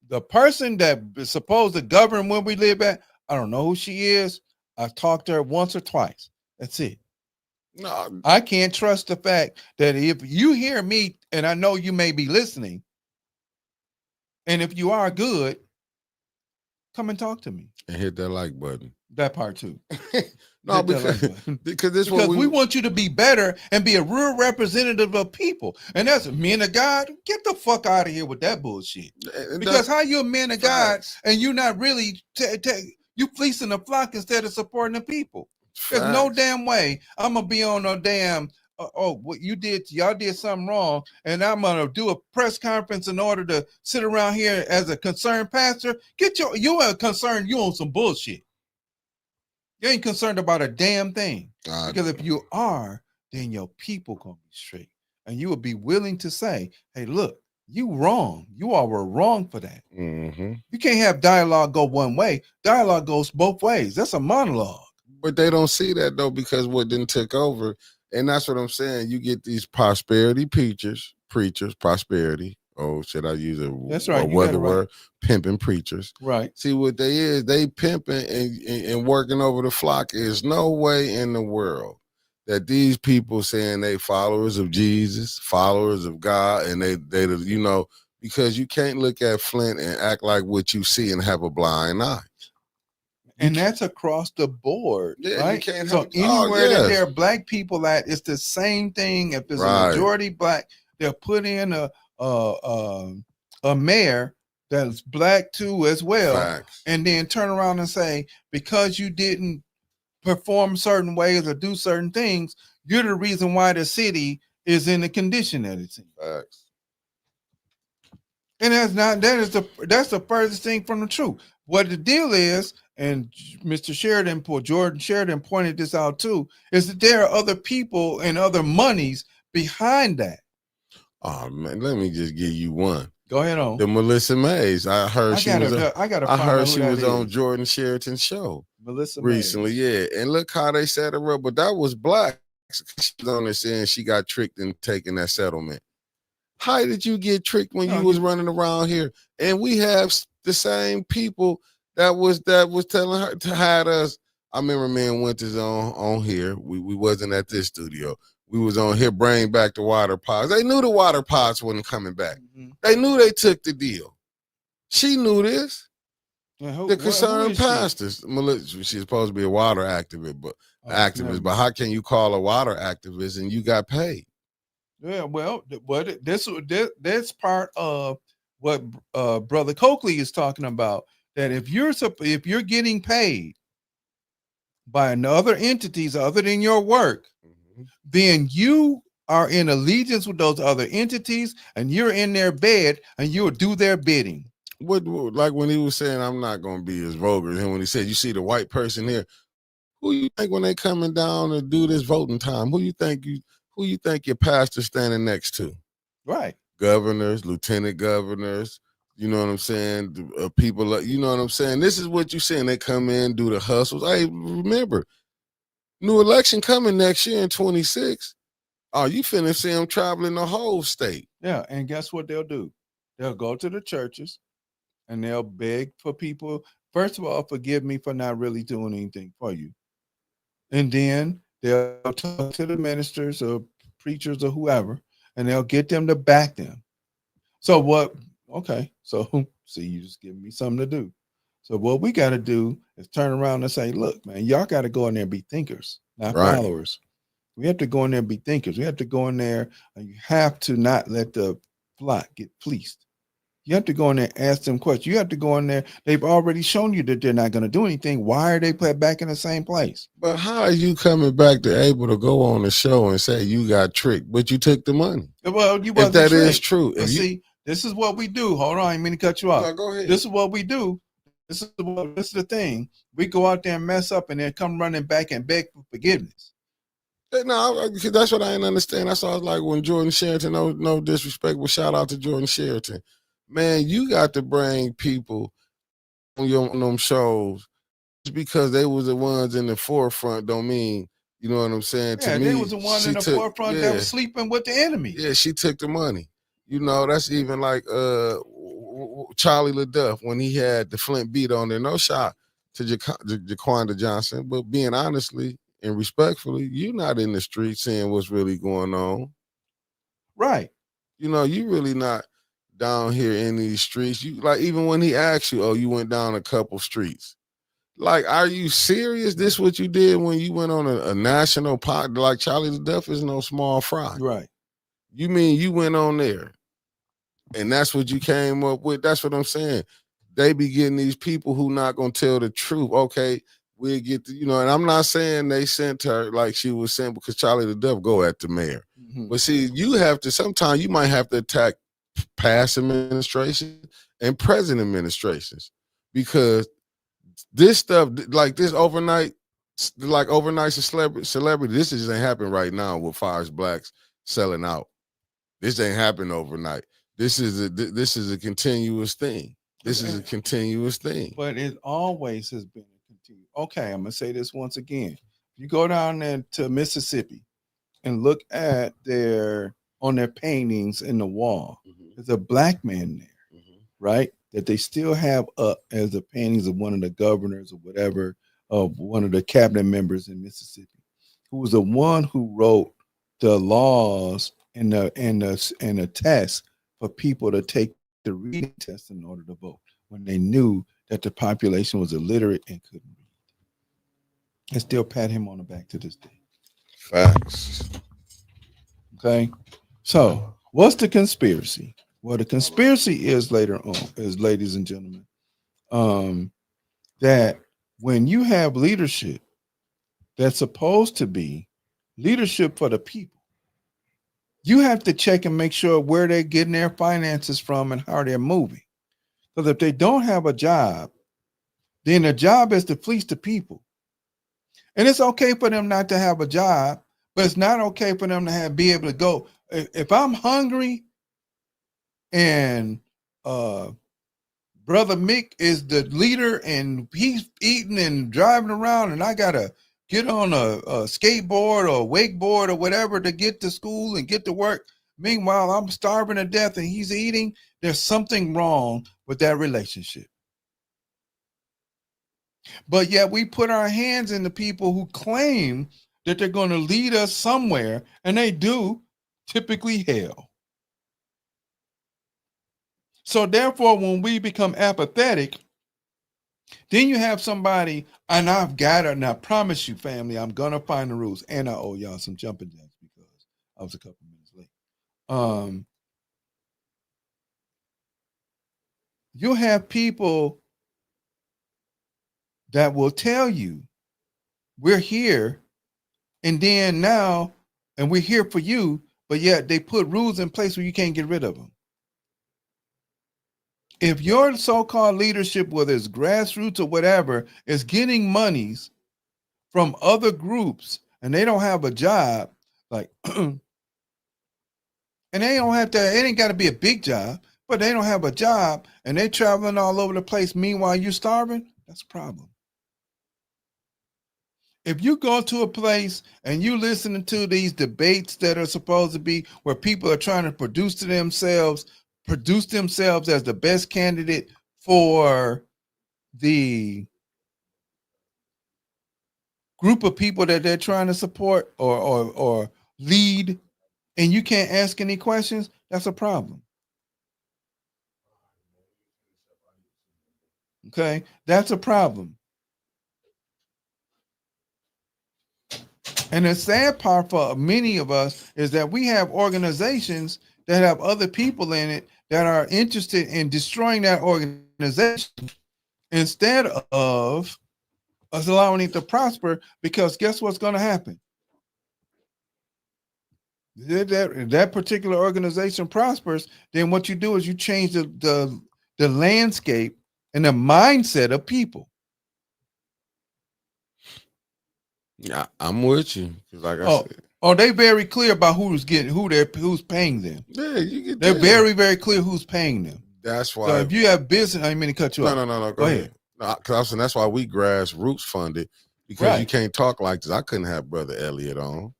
The person that is supposed to govern where we live at, I don't know who she is. I've talked to her once or twice. That's it. No, I can't trust the fact that if you hear me, and I know you may be listening, and if you are good, come and talk to me. And hit that like button. That part too. No, because we want you to be better and be a real representative of people. And that's a man of God. Get the fuck out of here with that bullshit. Because how you a man of God and you're not really you fleecing the flock instead of supporting the people. There's no damn way I'm gonna be on no damn what y'all did something wrong, and I'm gonna do a press conference in order to sit around here as a concerned pastor. You are concerned you on some bullshit. You ain't concerned about a damn thing. Because if you are, then your people gonna be straight. And you will be willing to say, hey, look, you wrong. You all were wrong for that. Mm-hmm. You can't have dialogue go one way. Dialogue goes both ways. That's a monologue. But they don't see that though, because what then took over. And that's what I'm saying. You get these prosperity preachers, prosperity. Oh, should I use that's right. Word? Right. Pimping preachers. Right. See what they pimping and working over the flock. There's no way in the world that these people saying they followers of Jesus, followers of God, and they because you can't look at Flint and act like what you see and have a blind eye. And that's across the board, right? You can't so anywhere that there are black people at, it's the same thing. If there's a majority black, they'll put in a mayor that's black too as well. Facts. And then turn around and say, because you didn't perform certain ways or do certain things, you're the reason why the city is in the condition that it's in. Facts. And that's the furthest thing from the truth. What the deal is, and Jordan Sheridan pointed this out too, is that there are other people and other monies behind that. Oh man, let me just give you one. Go ahead on. The Melissa Mays. I heard she was on Jordan Sheridan's show. Melissa recently, Mays. Yeah. And look how they set her up. But that was black. She was on there saying she got tricked in taking that settlement. How did you get tricked when you was running around here? And we have the same people that was telling her to hide us. I remember me and Winters on here. We wasn't at this studio. We was on here, bring back the water pots. They knew the water pots wasn't coming back. Mm-hmm. They knew they took the deal. She knew this. Yeah, The who concerned is she? pastors. She's supposed to be a water activist, Never but mind. how can you call a water activist and you got paid? Yeah, well, that's part of what Brother Coakley is talking about. That if you're getting paid by other entities other than your work, Mm-hmm. then you are in allegiance with those other entities, and you're in their bed, and you'll do their bidding. What like when he was saying, I'm not gonna be as vulgar as him when he said, you see the white person here, who you think when they coming down to do this voting time, who you think your pastor standing next to? Right. Governors, lieutenant governors, you know what I'm saying? People, you know what I'm saying? This is what you saying. They come in, do the hustles. Hey, remember, new election coming next year in 26. Oh, you finna see them traveling the whole state. Yeah, and guess what they'll do? They'll go to the churches and they'll beg for people. First of all, forgive me for not really doing anything for you. And then they'll talk to the ministers or preachers or whoever, and they'll get them to back them. So what? Okay, so see, you just giving me something to do. So what we got to do is turn around and say, look, man, y'all got to go in there and be thinkers, not Right. followers. We have to go in there and be thinkers. We have to go in there and you have to not let the flock get fleeced. You have to go in there and ask them questions. You have to go in there. They've already shown you that they're not going to do anything. Why are they put back in the same place? But how are you coming back to able to go on the show and say you got tricked, but you took the money? Well, you If wasn't that tricked. is true. But see, this is what we do. Hold on, I didn't mean to cut you off. No, go ahead. This is what we do. This is the thing. We go out there and mess up and then come running back and beg for forgiveness. No, that's what I didn't understand. That's why I was like when Jordan Sheraton, no disrespect, but shout out to Jordan Sheraton. Man, you got to bring people on them shows just because they was the ones in the forefront don't mean, you know what I'm saying? Yeah, to me, they was the one in the forefront that was sleeping with the enemy. Yeah, she took the money. You know, that's even like Charlie LaDuff when he had the Flint beat on there. No shot to Jaquanda Johnson, but being honestly and respectfully, you're not in the street seeing what's really going on. Right. You know, you really not down here in these streets. You like even when he asked you, oh, you went down a couple streets. Like, are you serious? This what you did when you went on a national pot? Like Charlie LaDuff is no small fry. Right. You mean you went on there and that's what you came up with? That's what I'm saying. They be getting these people who not gonna tell the truth. Okay, we'll get the, you know, and I'm not saying they sent her like she was sent because Charlie LaDuff go at the mayor. Mm-hmm. But see, you have to sometimes you might have to attack past administration and present administrations because this stuff like this overnight celebrity, this just ain't happen right now with Fires Blacks selling out. This ain't happen overnight. This is a continuous thing. This is a continuous thing. But it always has been a continuous. Okay, I'm gonna say this once again. You go down there to Mississippi and look at on their paintings in the wall. Mm-hmm. There's a black man there, mm-hmm. right? That they still have up as the paintings of one of the governors or whatever, of one of the cabinet members in Mississippi, who was the one who wrote the laws and the test for people to take the reading test in order to vote when they knew that the population was illiterate and couldn't read. And still pat him on the back to this day. Facts. Okay. So what's the conspiracy? Well, the conspiracy is later on, ladies and gentlemen, that when you have leadership that's supposed to be leadership for the people, you have to check and make sure where they're getting their finances from and how they're moving. Because if they don't have a job, then the job is to fleece the people. And it's okay for them not to have a job, but it's not okay for them to be able to go. If I'm hungry and Brother Mick is the leader and he's eating and driving around and I got to get on a skateboard or a wakeboard or whatever to get to school and get to work. Meanwhile, I'm starving to death and he's eating. There's something wrong with that relationship. But yet we put our hands in the people who claim that they're going to lead us somewhere, and they do, typically hell. So therefore, when we become apathetic, then you have somebody, and I've got it, and I promise you, family, I'm going to find the rules. And I owe y'all some jumping jacks because I was a couple minutes late. You'll have people that will tell you, we're here, and then now, and we're here for you, but yet they put rules in place where you can't get rid of them. If your so-called leadership, whether it's grassroots or whatever, is getting monies from other groups and they don't have a job, like, and they don't have to, it ain't got to be a big job, but they don't have a job and they traveling all over the place. Meanwhile, you're starving. That's a problem. If you go to a place and you listening to these debates that are supposed to be where people are trying to produce themselves as the best candidate for the group of people that they're trying to support or lead, and you can't ask any questions, that's a problem. Okay, that's a problem. And the sad part for many of us is that we have organizations that have other people in it that are interested in destroying that organization instead of us allowing it to prosper, because guess what's going to happen? If that particular organization prospers, then what you do is you change the landscape and the mindset of people. Yeah, I'm with you. Like I said. Oh, they very clear about who's paying them. Yeah, you get. They're very, very clear who's paying them. That's why. So if you have business, I didn't mean to cut you off. No. Go ahead. No, because that's why we grassroots funded, because you can't talk like this. I couldn't have Brother Elliott on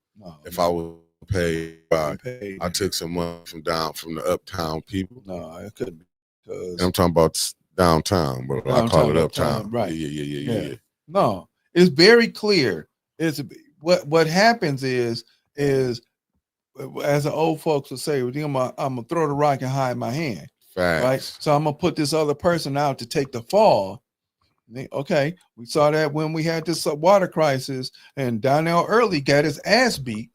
if I was paid. I took some money from the uptown people. No, I couldn't. I'm talking about downtown, but I call it uptown. Right. Yeah. No, it's very clear. It's what happens is as the old folks would say, I'm gonna throw the rock and hide my hand. Facts. Right. So I'm gonna put this other person out to take the fall. Okay, we saw that when we had this water crisis, and Donnell Early got his ass beat.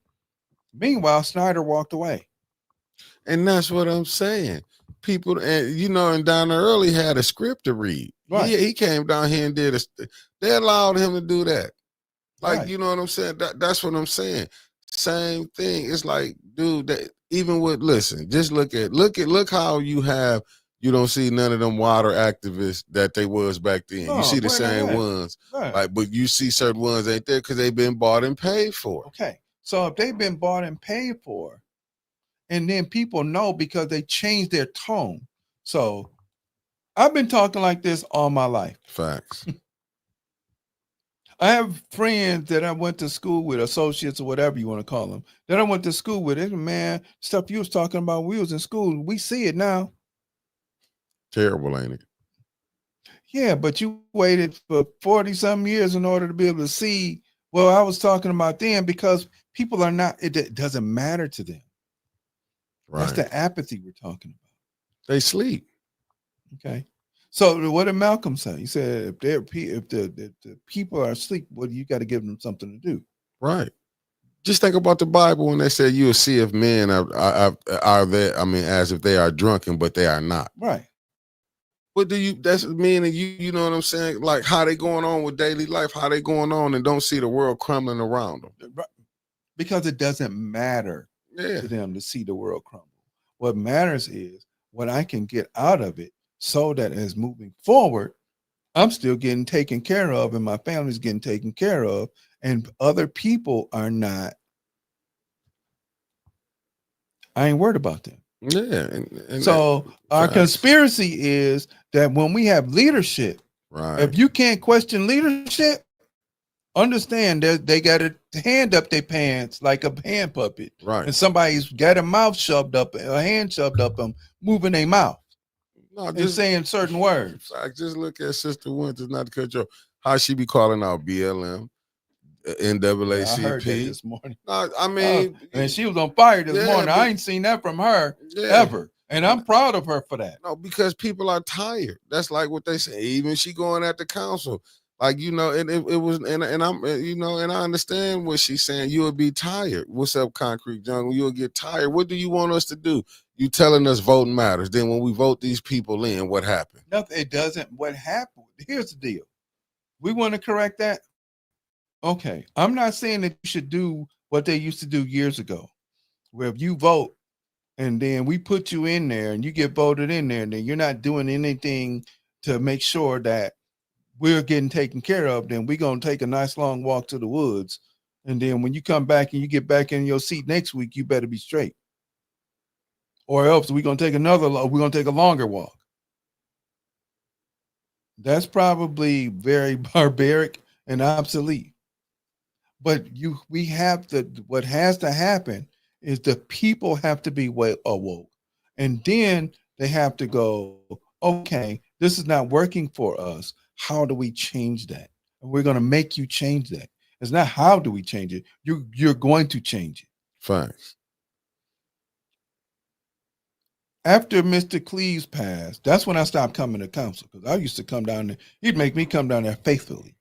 Meanwhile, Snyder walked away. And that's what I'm saying. People, and Donnell Early had a script to read. Right. He came down here and did they allowed him to do that. Like, right. You know what I'm saying? That's what I'm saying. Same thing. It's like, dude, even with, listen, just look how you don't see none of them water activists that they was back then. You see the same ones. Right. Like, but you see certain ones ain't there because they've been bought and paid for. Okay. So if they've been bought and paid for, and then people know because they changed their tone. So I've been talking like this all my life. Facts. I have friends that I went to school with, associates or whatever you want to call them, that I went to school with. Man, stuff you was talking about when we was in school, we see it now. Terrible, ain't it? Yeah, but you waited for 40-some years in order to be able to see what I was talking about then, because people are not, it doesn't matter to them. Right. That's the apathy we're talking about. They sleep. Okay. So what did Malcolm say? He said, if the people are asleep, well, you got to give them something to do. Right. Just think about the Bible when they say you'll see if men are there. I mean, as if they are drunken, but they are not. Right. What do that's meaning you know what I'm saying? Like how they going on with daily life, how they going on and don't see the world crumbling around them. Right. Because it doesn't matter to them to see the world crumble. What matters is what I can get out of it, so that as moving forward, I'm still getting taken care of and my family's getting taken care of, and other people are not. I ain't worried about them. Yeah. So our conspiracy is that when we have leadership, right? If you can't question leadership, understand that they got a hand up their pants like a hand puppet, right? And somebody's got a hand shoved up them, moving their mouth. No, just saying certain words. Just look at Sister Winters, not to cut you off. How she be calling out BLM, Yeah, I heard that NAACP? this morning. I mean, And she was on fire this yeah, morning. I but ain't seen that from her yeah. ever. And I'm proud of her for that. No, because people are tired. That's like what they say. Even she going at the council, like and it was, and I'm, and I understand what she's saying. You will be tired. What's up, Concrete Jungle? You'll get tired. What do you want us to do? You telling us voting matters. Then when we vote these people in, what happened? Nothing. It doesn't. What happened? Here's the deal. We want to correct that. Okay. I'm not saying that you should do what they used to do years ago, where if you vote and then we put you in there and you get voted in there, and then you're not doing anything to make sure that we're getting taken care of, then we're going to take a nice long walk to the woods. And then when you come back and you get back in your seat next week, you better be straight. Or else we're going to take a longer walk. That's probably very barbaric and obsolete. But we have to, what has to happen is the people have to be awoke. And then they have to go, okay, this is not working for us. How do we change that? And we're going to make you change that. It's not how do we change it. You're going to change it. Thanks. After Mr. Cleves passed, that's when I stopped coming to council, because I used to come down there. He'd make me come down there faithfully.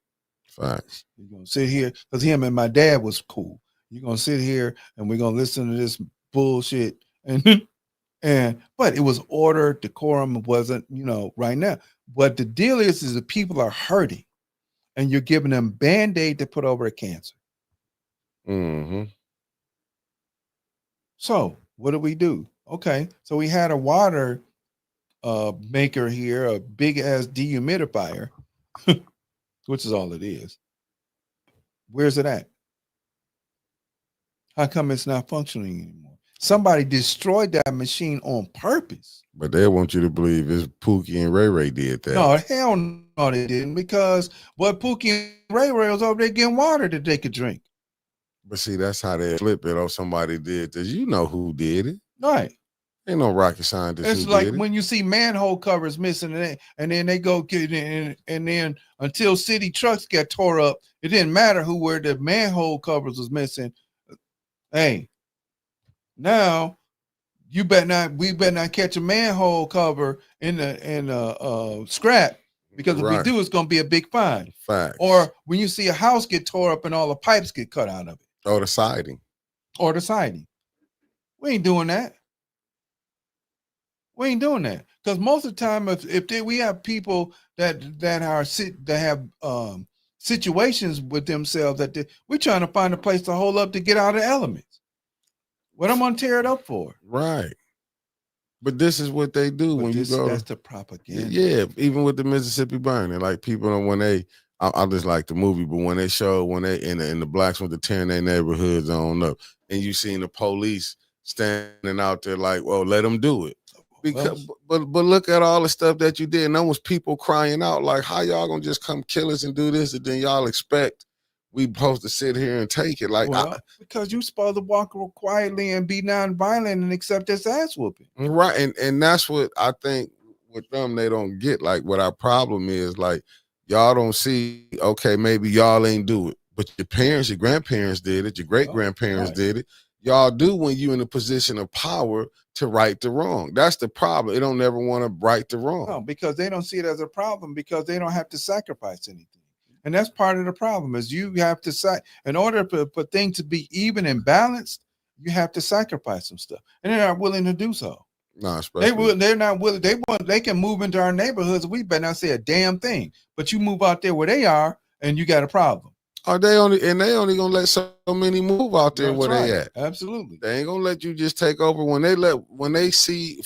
Facts. You're going to sit here, because him and my dad was cool. You're going to sit here and we're going to listen to this bullshit. But it was order, decorum wasn't, right now. But the deal is the people are hurting and you're giving them Band-Aid to put over a cancer. Mm-hmm. So what do? Okay, so we had a water maker here, a big ass dehumidifier, which is all it is. Where's it at? How come it's not functioning anymore? Somebody destroyed that machine on purpose. But they want you to believe it's Pookie and Ray Ray did that. No, hell no, they didn't, because what Pookie and Ray Ray was over there getting water that they could drink. But see, that's how they flip it. Or somebody did this. You know who did it. Right. Ain't no rocket scientist. It's like when you see manhole covers missing, and then they go get in, and then until city trucks get tore up, it didn't matter where the manhole covers was missing. Hey, now we better not catch a manhole cover in the scrap, because if we do, it's gonna be a big fine. Facts. Or when you see a house get tore up and all the pipes get cut out of it. Or the siding. We ain't doing that. We ain't doing that, because most of the time, if we have people that have situations with themselves that we're trying to find a place to hold up to get out of elements. What I'm gonna tear it up for? Right. But this is what they do when you go. That's the propaganda. Yeah, even with the Mississippi burning, like people when they, I just like the movie, but when they show and the blacks went to tearing their neighborhoods on up, and you seen the police standing out there like, well, let them do it. Because, but look at all the stuff that you did. And there was people crying out like, how y'all gonna just come kill us and do this, and then y'all expect we supposed to sit here and take it? Like, because you supposed to walk quietly and be nonviolent and accept this ass whooping. Right, and that's what I think with them they don't get. Like, what our problem is, like, y'all don't see. Okay, maybe y'all ain't do it, but your parents, your grandparents did it, your great grandparents did it. Y'all do when you in a position of power to right the wrong. That's the problem. They don't never want to right the wrong. No, because they don't see it as a problem, because they don't have to sacrifice anything. And that's part of the problem, is you have to in order for things to be even and balanced, you have to sacrifice some stuff. And they're not willing to do so. No, especially they're not willing. They can move into our neighborhoods. We better not say a damn thing. But you move out there where they are, and you got a problem. Are they only gonna let so many move out there where they at? Absolutely. They ain't gonna let you just take over when they see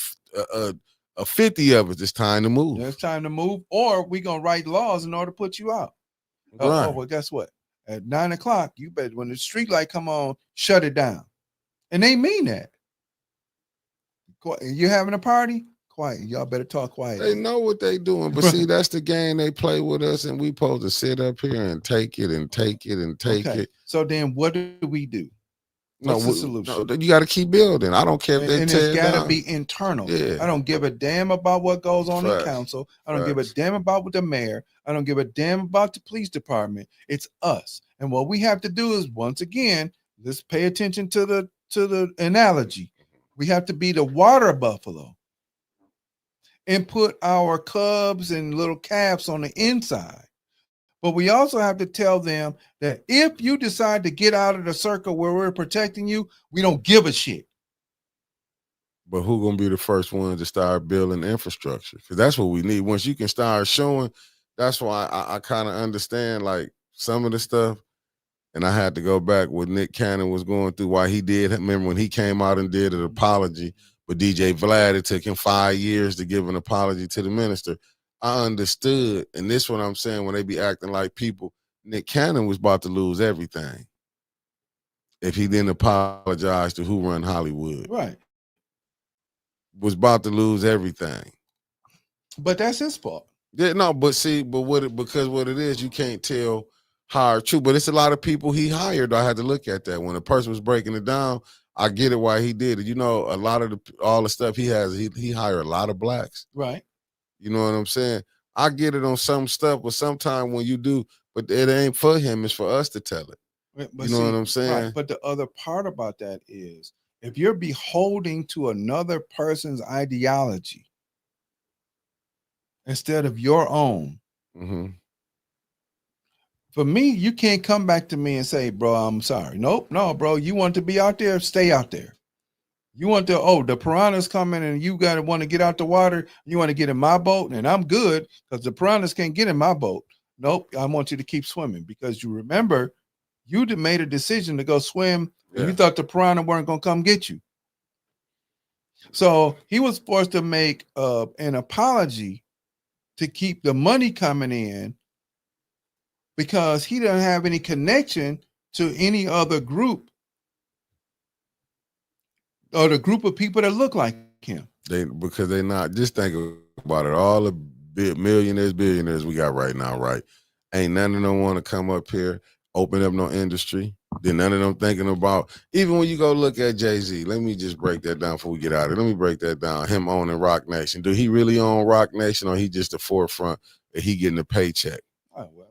a 50 of us. It's time to move. It's time to move, or we gonna write laws in order to put you out. Right. Oh, well, guess what? At 9 o'clock, you better, when the street light come on, shut it down. And they mean that. You having a party? Quiet. Y'all better talk quiet. They know what they doing, but see, that's the game they play with us, and we supposed to sit up here and take it and take it and take it. So then what do we do? What's the solution? No, you got to keep building. I don't care if they And tear it's it got to down. be internal. Yeah. I don't give a damn about what goes on in Facts. council. I don't give a Facts. damn about the mayor. I don't give a damn about the police department. It's us. And what we have to do is, once again, let's pay attention to the analogy. We have to be the water buffalo and put our cubs and little calves on the inside. But we also have to tell them that if you decide to get out of the circle where we're protecting you, we don't give a shit. But who gonna be the first one to start building infrastructure? Because that's what we need. Once you can start showing, that's why I kind of understand like some of the stuff. And I had to go back what Nick Cannon was going through, why he did. Remember when he came out and did an apology, but DJ Vlad, it took him 5 years to give an apology to the minister. I understood, and this is what I'm saying, when they be acting like people, Nick Cannon was about to lose everything if he didn't apologize to who run Hollywood. Right. Was about to lose everything. But that's his fault. Yeah, no, but see, because what it is, you can't tell how true. But it's a lot of people he hired. I had to look at that. When a person was breaking it down, I get it why he did it. You know, a lot of all the stuff he has, he hired a lot of blacks. Right. You know what I'm saying? I get it on some stuff, but sometimes when you do, but it ain't for him, it's for us to tell it. But you know what I'm saying? Right. But the other part about that is if you're beholding to another person's ideology instead of your own, for me, you can't come back to me and say, bro, I'm sorry. Nope, no, bro. You want to be out there, stay out there. You want to, the piranhas coming and you got to want to get out the water. You want to get in my boat and I'm good because the piranhas can't get in my boat. Nope, I want you to keep swimming because you remember you made a decision to go swim and you thought the piranha weren't going to come get you. So he was forced to make an apology to keep the money coming in because he doesn't have any connection to any other group or the group of people that look like him. Because they're not. Just think about it. All the millionaires, billionaires we got right now, right? Ain't none of them want to come up here, open up no industry. Then none of them thinking about, even when you go look at Jay-Z, let me just break that down before we get out of it. Let me break that down. Him owning Rock Nation. Do he really own Rock Nation or he just the forefront that he getting a paycheck? Oh, well.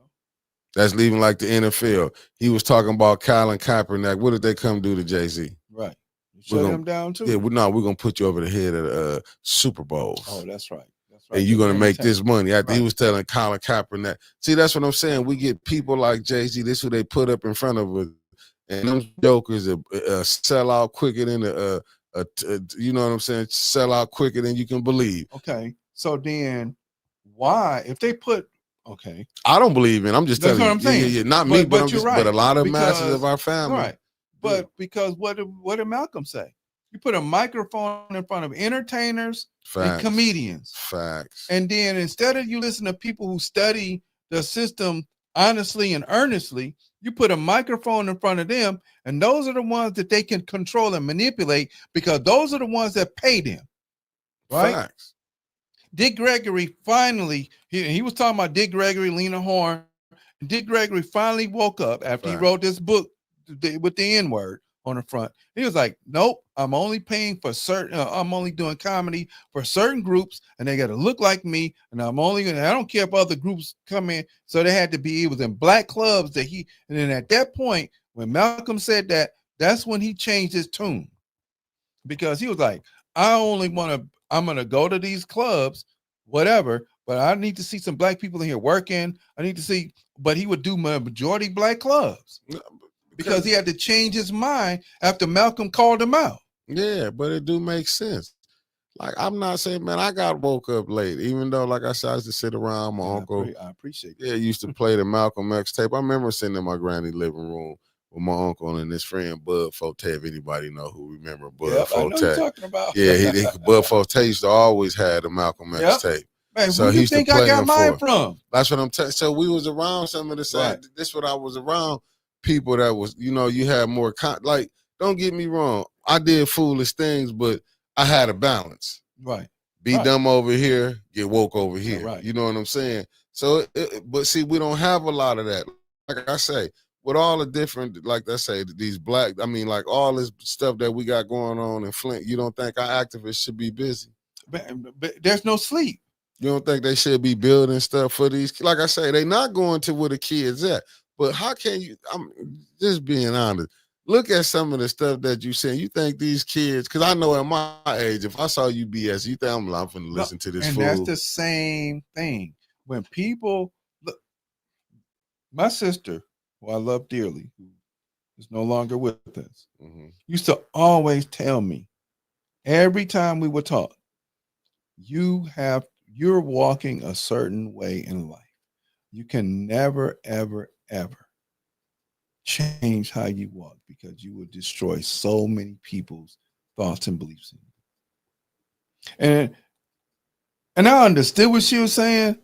That's leaving like the NFL. He was talking about Colin Kaepernick. What did they come do to Jay-Z? Right. Shut him down too? Yeah, we're going to put you over the head of the Super Bowls. Oh, that's right. That's right. And you're going to make this money. After he was telling Colin Kaepernick. See, that's what I'm saying. We get people like Jay-Z. This is who they put up in front of us. And them jokers sell out quicker than you know what I'm saying? Sell out quicker than you can believe. Okay. So then why, if they put, okay. I don't believe in. I'm just telling you. That's what I'm saying. Yeah. Not me, but you're right. But a lot of masses of our family. Right. But because what did Malcolm say? You put a microphone in front of entertainers and comedians. Facts. And then instead of you listen to people who study the system honestly and earnestly, you put a microphone in front of them, and those are the ones that they can control and manipulate because those are the ones that pay them. Right? Facts. Dick Gregory finally, he was talking about Dick Gregory, Lena Horne. Dick Gregory finally woke up after he wrote this book with the N-word on the front. He was like, nope, I'm only paying for certain, I'm only doing comedy for certain groups and they got to look like me. And I'm only going to, I don't care if other groups come in. So they had to be, it was in black clubs that and then at that point, when Malcolm said that, that's when he changed his tune because he was like, I'm going to go to these clubs, whatever, but I need to see some black people in here working. I need to see, but he would do majority black clubs. Because he had to change his mind after Malcolm called him out. Yeah, but it do make sense. Like, I'm not saying, man, I got woke up late, even though, like I said, I used to sit around my uncle. I appreciate that. Yeah, used to play the Malcolm X tape. I remember sitting in my granny's living room with my uncle and his friend Bud Forte, if anybody know who remember Bud Forte. I know you're talking about. Yeah, Bud Forte used to always have the Malcolm X tape. Man, so who do you think I got mine from? That's what I'm telling. So we was around some of the same. This what I was around. People that was, you had more, like, don't get me wrong. I did foolish things, but I had a balance. Right. Be dumb over here, get woke over here. Right. You know what I'm saying? So, but see, we don't have a lot of that. Like I say, with all the different, like I say, these black, I mean, like all this stuff that we got going on in Flint, you don't think our activists should be busy? But there's no sleep. You don't think they should be building stuff for these? Like I say, they not going to where the kids at. But how can you? I'm just being honest. Look at some of the stuff that you saying. You think these kids? Because I know at my age, if I saw UBS, you think I'm laughing to listen to this and fool. that's the same thing. When people look, my sister, who I love dearly, who is no longer with us, used to always tell me every time we would talk, you're walking a certain way in life. You can never, ever, ever change how you walk because you will destroy so many people's thoughts and beliefs in you. And I understood what she was saying,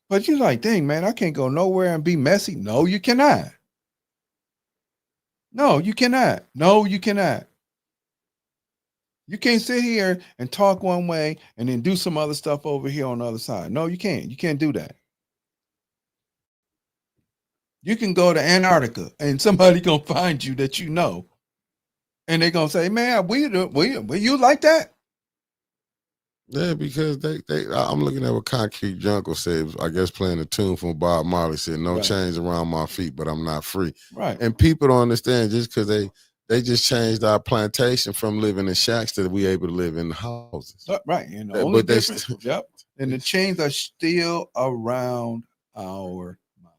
but you're like, dang, man, I can't go nowhere and be messy. No, you cannot. No, you cannot. No, you cannot. You can't sit here and talk one way and then do some other stuff over here on the other side. No, you can't. You can't do that. You can go to Antarctica and somebody gonna find you that you know, and they're gonna say, "Man, we you like that?" Yeah, because I'm looking at what Concrete Jungle said. I guess playing a tune from Bob Marley said, "No chains around my feet, but I'm not free." Right. And people don't understand just because they just changed our plantation from living in shacks to we able to live in houses. Right. And the only difference, yep. And the chains are still around our mind.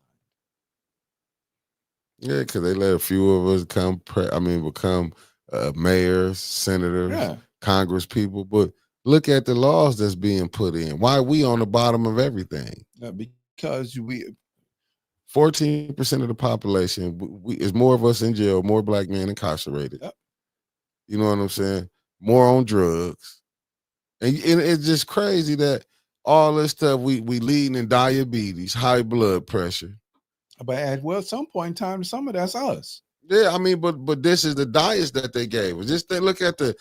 Yeah, because they let a few of us become mayors, senators, Congress people. But look at the laws that's being put in. Why are we on the bottom of everything? Because 14% of the population is more of us in jail, more black men incarcerated. Yep. You know what I'm saying? More on drugs. And it's just crazy that all this stuff we leading in diabetes, high blood pressure. But at some point in time, some of that's us. Yeah, I mean, but this is the diets that they gave us. Just look at the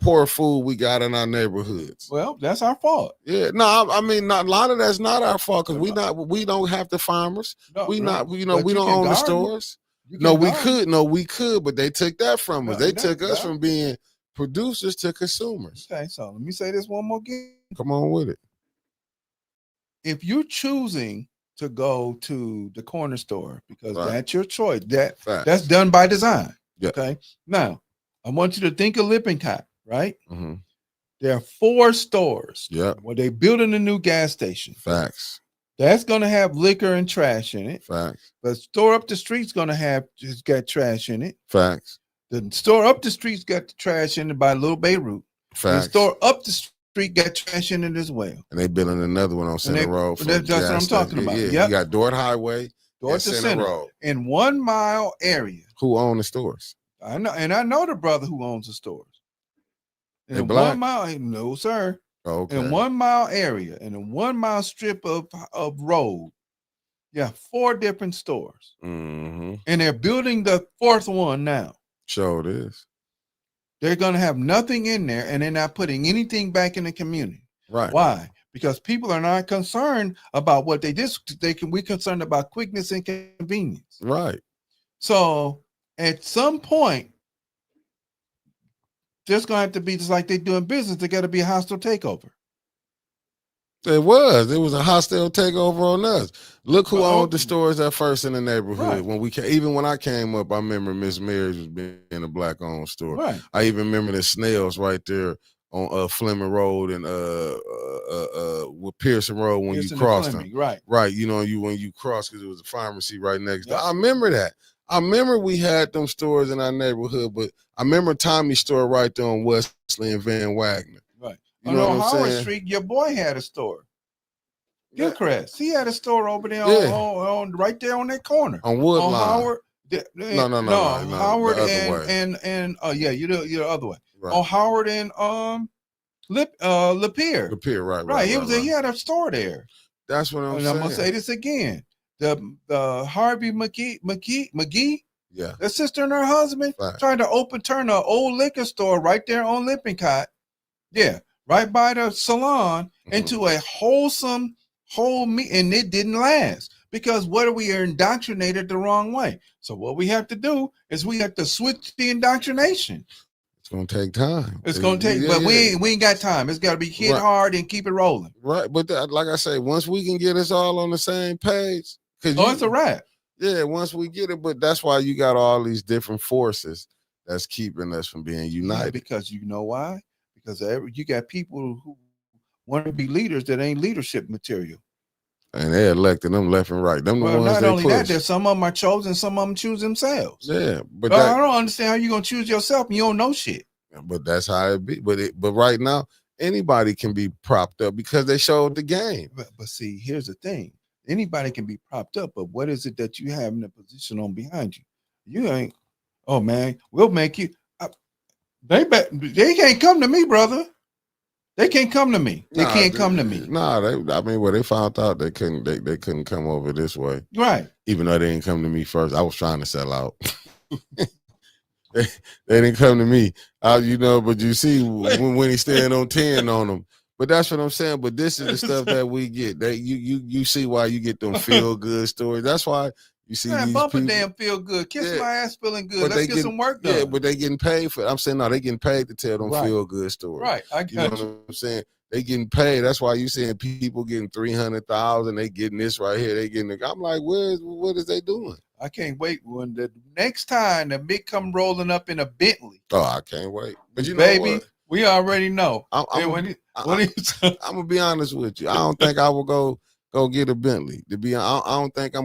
poor food we got in our neighborhoods. Well, that's our fault. Yeah, no, I mean, a lot of that's not our fault because we don't have the farmers. We don't own the stores. We could, but they took that from us. They took us from being producers to consumers. Okay, so let me say this one more again. Come on with it. If you're choosing to go to the corner store because that's your choice, that's done by design. Yeah. Okay. Now, I want you to think of Lippincott, right? Mm-hmm. There are 4 stores. Yeah. Where they building a new gas station. Facts. That's gonna have liquor and trash in it. Facts. The store up the street's gonna have just got trash in it. Facts. The store up the street's got the trash in it by Little Beirut. Facts. The store up the street got trash in it as well. And they building another one on Center Road. That's what I'm talking about. Yeah. Yep. You got Dort Highway, Dort to Center Road. In 1 mile area. Who own the stores? I know, and I know the brother who owns the stores. In black? 1 mile, no, sir. Okay. In 1 mile area, in a 1 mile strip of road, you have 4 different stores. Mm-hmm. And they're building the 4th one now. Sure it is. They're going to have nothing in there, and they're not putting anything back in the community. Right. Why? Because people are not concerned about what they did. We're concerned about quickness and convenience. Right. So at some point, there's going to have to be, just like they do in business, there got to be a hostile takeover. It was a hostile takeover on us. Look who owned the stores at first in the neighborhood. Right. Even when I came up, I remember Miss Mary's was being a black-owned store. Right. I even remember the Snails right there on Fleming Road and with Pearson Road when you crossed them. Right. You know, when you crossed, because it was a pharmacy right next door. I remember that. I remember we had them stores in our neighborhood, but I remember Tommy's store right there on Wesley and Van Wagner. Right. You know what I'm Howard saying? Street, your boy had a store. Gilchrist, he had a store over there on right there on that corner. On Woodline. Howard. No. Howard and you're the other way. Right. On Howard and Lapeer. Lapeer, right. He had a store there. That's what I'm saying. I'm gonna say this again. The Harvey McGee. Yeah. The sister and her husband trying to turn an old liquor store right there on Lippincott. Yeah. Right by the salon into a wholesome whole meat, and it didn't last because what are we indoctrinated the wrong way? So what we have to do is we have to switch the indoctrination. It's gonna take time. It's gonna take, but we ain't got time. It's got to be hit hard and keep it rolling. Right, but like I say, once we can get us all on the same page, it's a wrap. Yeah, once we get it, but that's why you got all these different forces that's keeping us from being united. Yeah, because you know why? Because you got people who want to be leaders that ain't leadership material. And they electing them left and right. Them the ones not they only push. that, there's some of them are chosen, some of them choose themselves. Yeah, but I don't understand how you gonna choose yourself and you don't know shit. But that's how it be. But right now, anybody can be propped up because they showed the game. But see, here's the thing: anybody can be propped up, but what is it that you have in the position on behind you? You ain't. Oh man, we'll make you. They can't come to me, brother. They can't come to me. They can't come to me. They found out they couldn't come over this way. Right. Even though they didn't come to me first. I was trying to sell out. they didn't come to me. But you see when he stand on 10 on them. But that's what I'm saying. But this is the stuff that we get. You see why you get them feel good stories. That's why you see these bump people. A damn feel good. Kiss my ass feeling good. Let's get some work done. Yeah, but they getting paid for it. I'm saying no, they getting paid to tell them feel good stories. Right. I got you. Know what I'm saying? They getting paid. That's why you seeing people getting 300,000. They getting this right here. They getting. I'm like, what is they doing? I can't wait when the next time the big come rolling up in a Bentley. Oh, I can't wait. But you know baby, what? we already know. I'm gonna be honest with you. I don't think I will go get a Bentley. I don't think I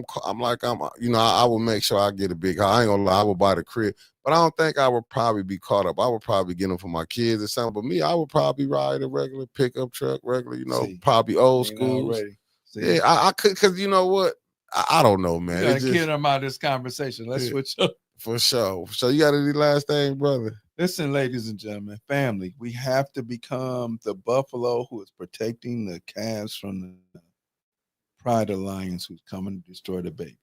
will make sure I get a big house. I ain't gonna lie, I will buy the crib. But I don't think I would probably be caught up. I would probably get them for my kids or something. But me, I would probably ride a regular pickup truck, probably old school. Yeah, I could, because you know what? I don't know, man. You gotta get them out of this conversation. Let's switch up. For sure. So you got any last thing, brother? Listen, ladies and gentlemen, family, we have to become the buffalo who is protecting the calves from the pride of lions who's coming to destroy the babies.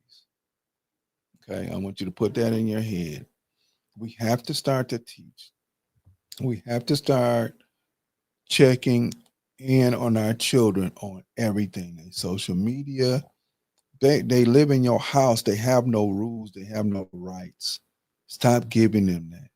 Okay, I want you to put that in your head. We have to start to teach. We have to start checking in on our children on everything. They social media, they live in your house. They have no rules. They have no rights. Stop giving them that.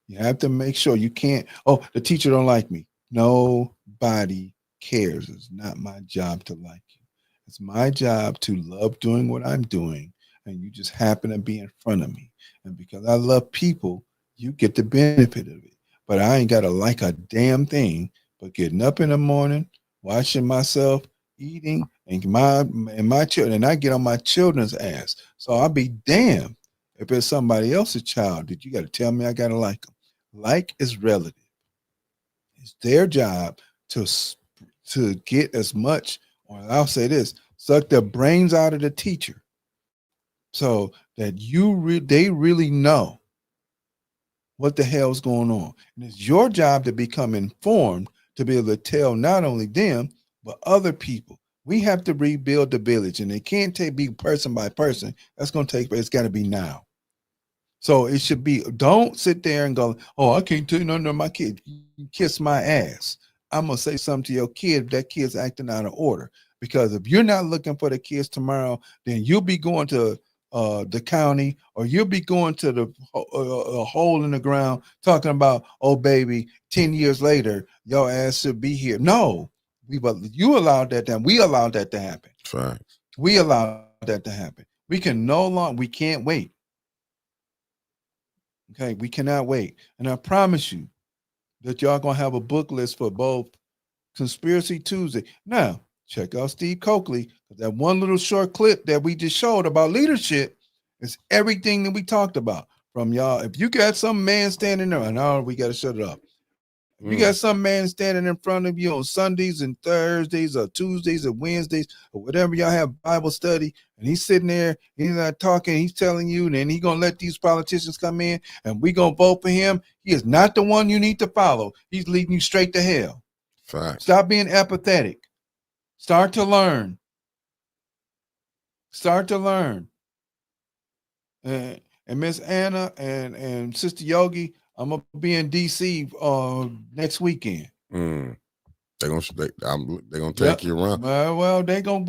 You have to make sure you can't. Oh, the teacher don't like me. Nobody cares. It's not my job to like you. It's my job to love doing what I'm doing. And you just happen to be in front of me. And because I love people, you get the benefit of it. But I ain't got to like a damn thing. But getting up in the morning, washing myself, eating, and my children, and I get on my children's ass. So I'll be damned if it's somebody else's child that you got to tell me I got to like them. Like is relative. It's their job to get as much, or I'll say this, suck the brains out of the teacher, so that they really know what the hell's going on. And it's your job to become informed to be able to tell not only them, but other people. We have to rebuild the village, and it can't be person by person. That's going to take, it's got to be now. So it should be, don't sit there and go, oh, I can't tell you nothing to my kid. You kiss my ass. I'm going to say something to your kid if that kid's acting out of order. Because if you're not looking for the kids tomorrow, then you'll be going to the county, or you'll be going to the hole in the ground talking about, oh, baby, 10 years later, your ass should be here. No, you allowed that to happen. We allowed that to happen. Right. We allowed that to happen. We can't wait. Okay, we cannot wait. And I promise you that y'all going to have a book list for both Conspiracy Tuesday. Now, check out Steve Coakley. That one little short clip that we just showed about leadership is everything that we talked about from y'all. If you got some man standing there, and now we got to shut it up. If you got some man standing in front of you on Sundays and Thursdays or Tuesdays or Wednesdays or whatever y'all have Bible study, and he's sitting there, he's not talking, he's telling you, and then he's going to let these politicians come in and we going to vote for him. He is not the one you need to follow. He's leading you straight to hell. Fact. Stop being apathetic. Start to learn. Start to learn. And Miss Anna and Sister Yogi, I'm gonna be in DC next weekend. They're gonna take you around. Well, they gonna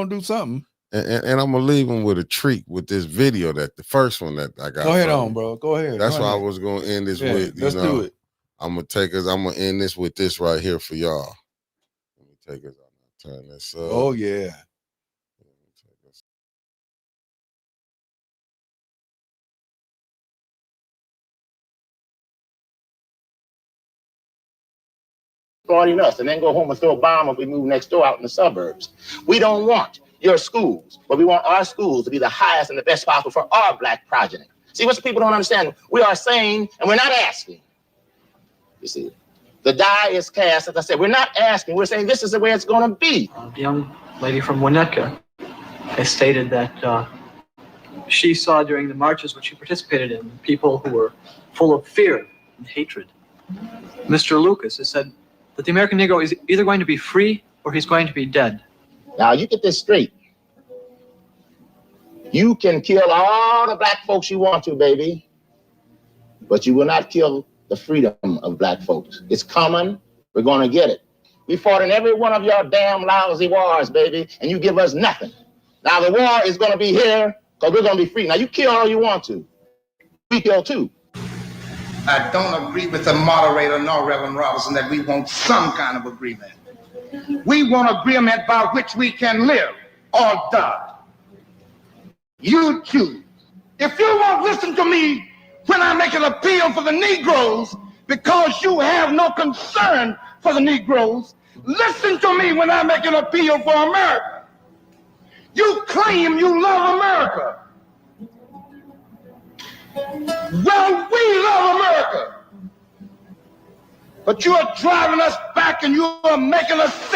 do something. And I'm gonna leave them with a treat with this video that the first one that I got. Go ahead on, bro. Go ahead. That's Go why ahead. I was gonna end this Yeah, with. let's do it. I'm gonna end this with this right here for y'all. Let me take us. Turn this up. Oh yeah. Exploiting us and then go home and throw a bomb if we move next door out in the suburbs. We don't want your schools, but we want our schools to be the highest and the best possible for our black progeny. See, what people don't understand, we are saying, and we're not asking. You see, the die is cast, as I said, we're not asking, we're saying this is the way it's going to be. The young lady from Winnetka has stated that she saw during the marches which she participated in people who were full of fear and hatred. Mr. Lucas has said that the American Negro is either going to be free or he's going to be dead. Now, you get this straight. You can kill all the black folks you want to, baby, but you will not kill the freedom of black folks. It's coming. We're going to get it. We fought in every one of your damn lousy wars, baby, and you give us nothing. Now, the war is going to be here because we're going to be free. Now, you kill all you want to. We kill too. I don't agree with the moderator nor Reverend Robinson that we want some kind of agreement. We want agreement by which we can live or die. You choose. If you won't listen to me when I make an appeal for the Negroes because you have no concern for the Negroes, listen to me when I make an appeal for America. You claim you love America. Well, we love America. But you are driving us back and you are making us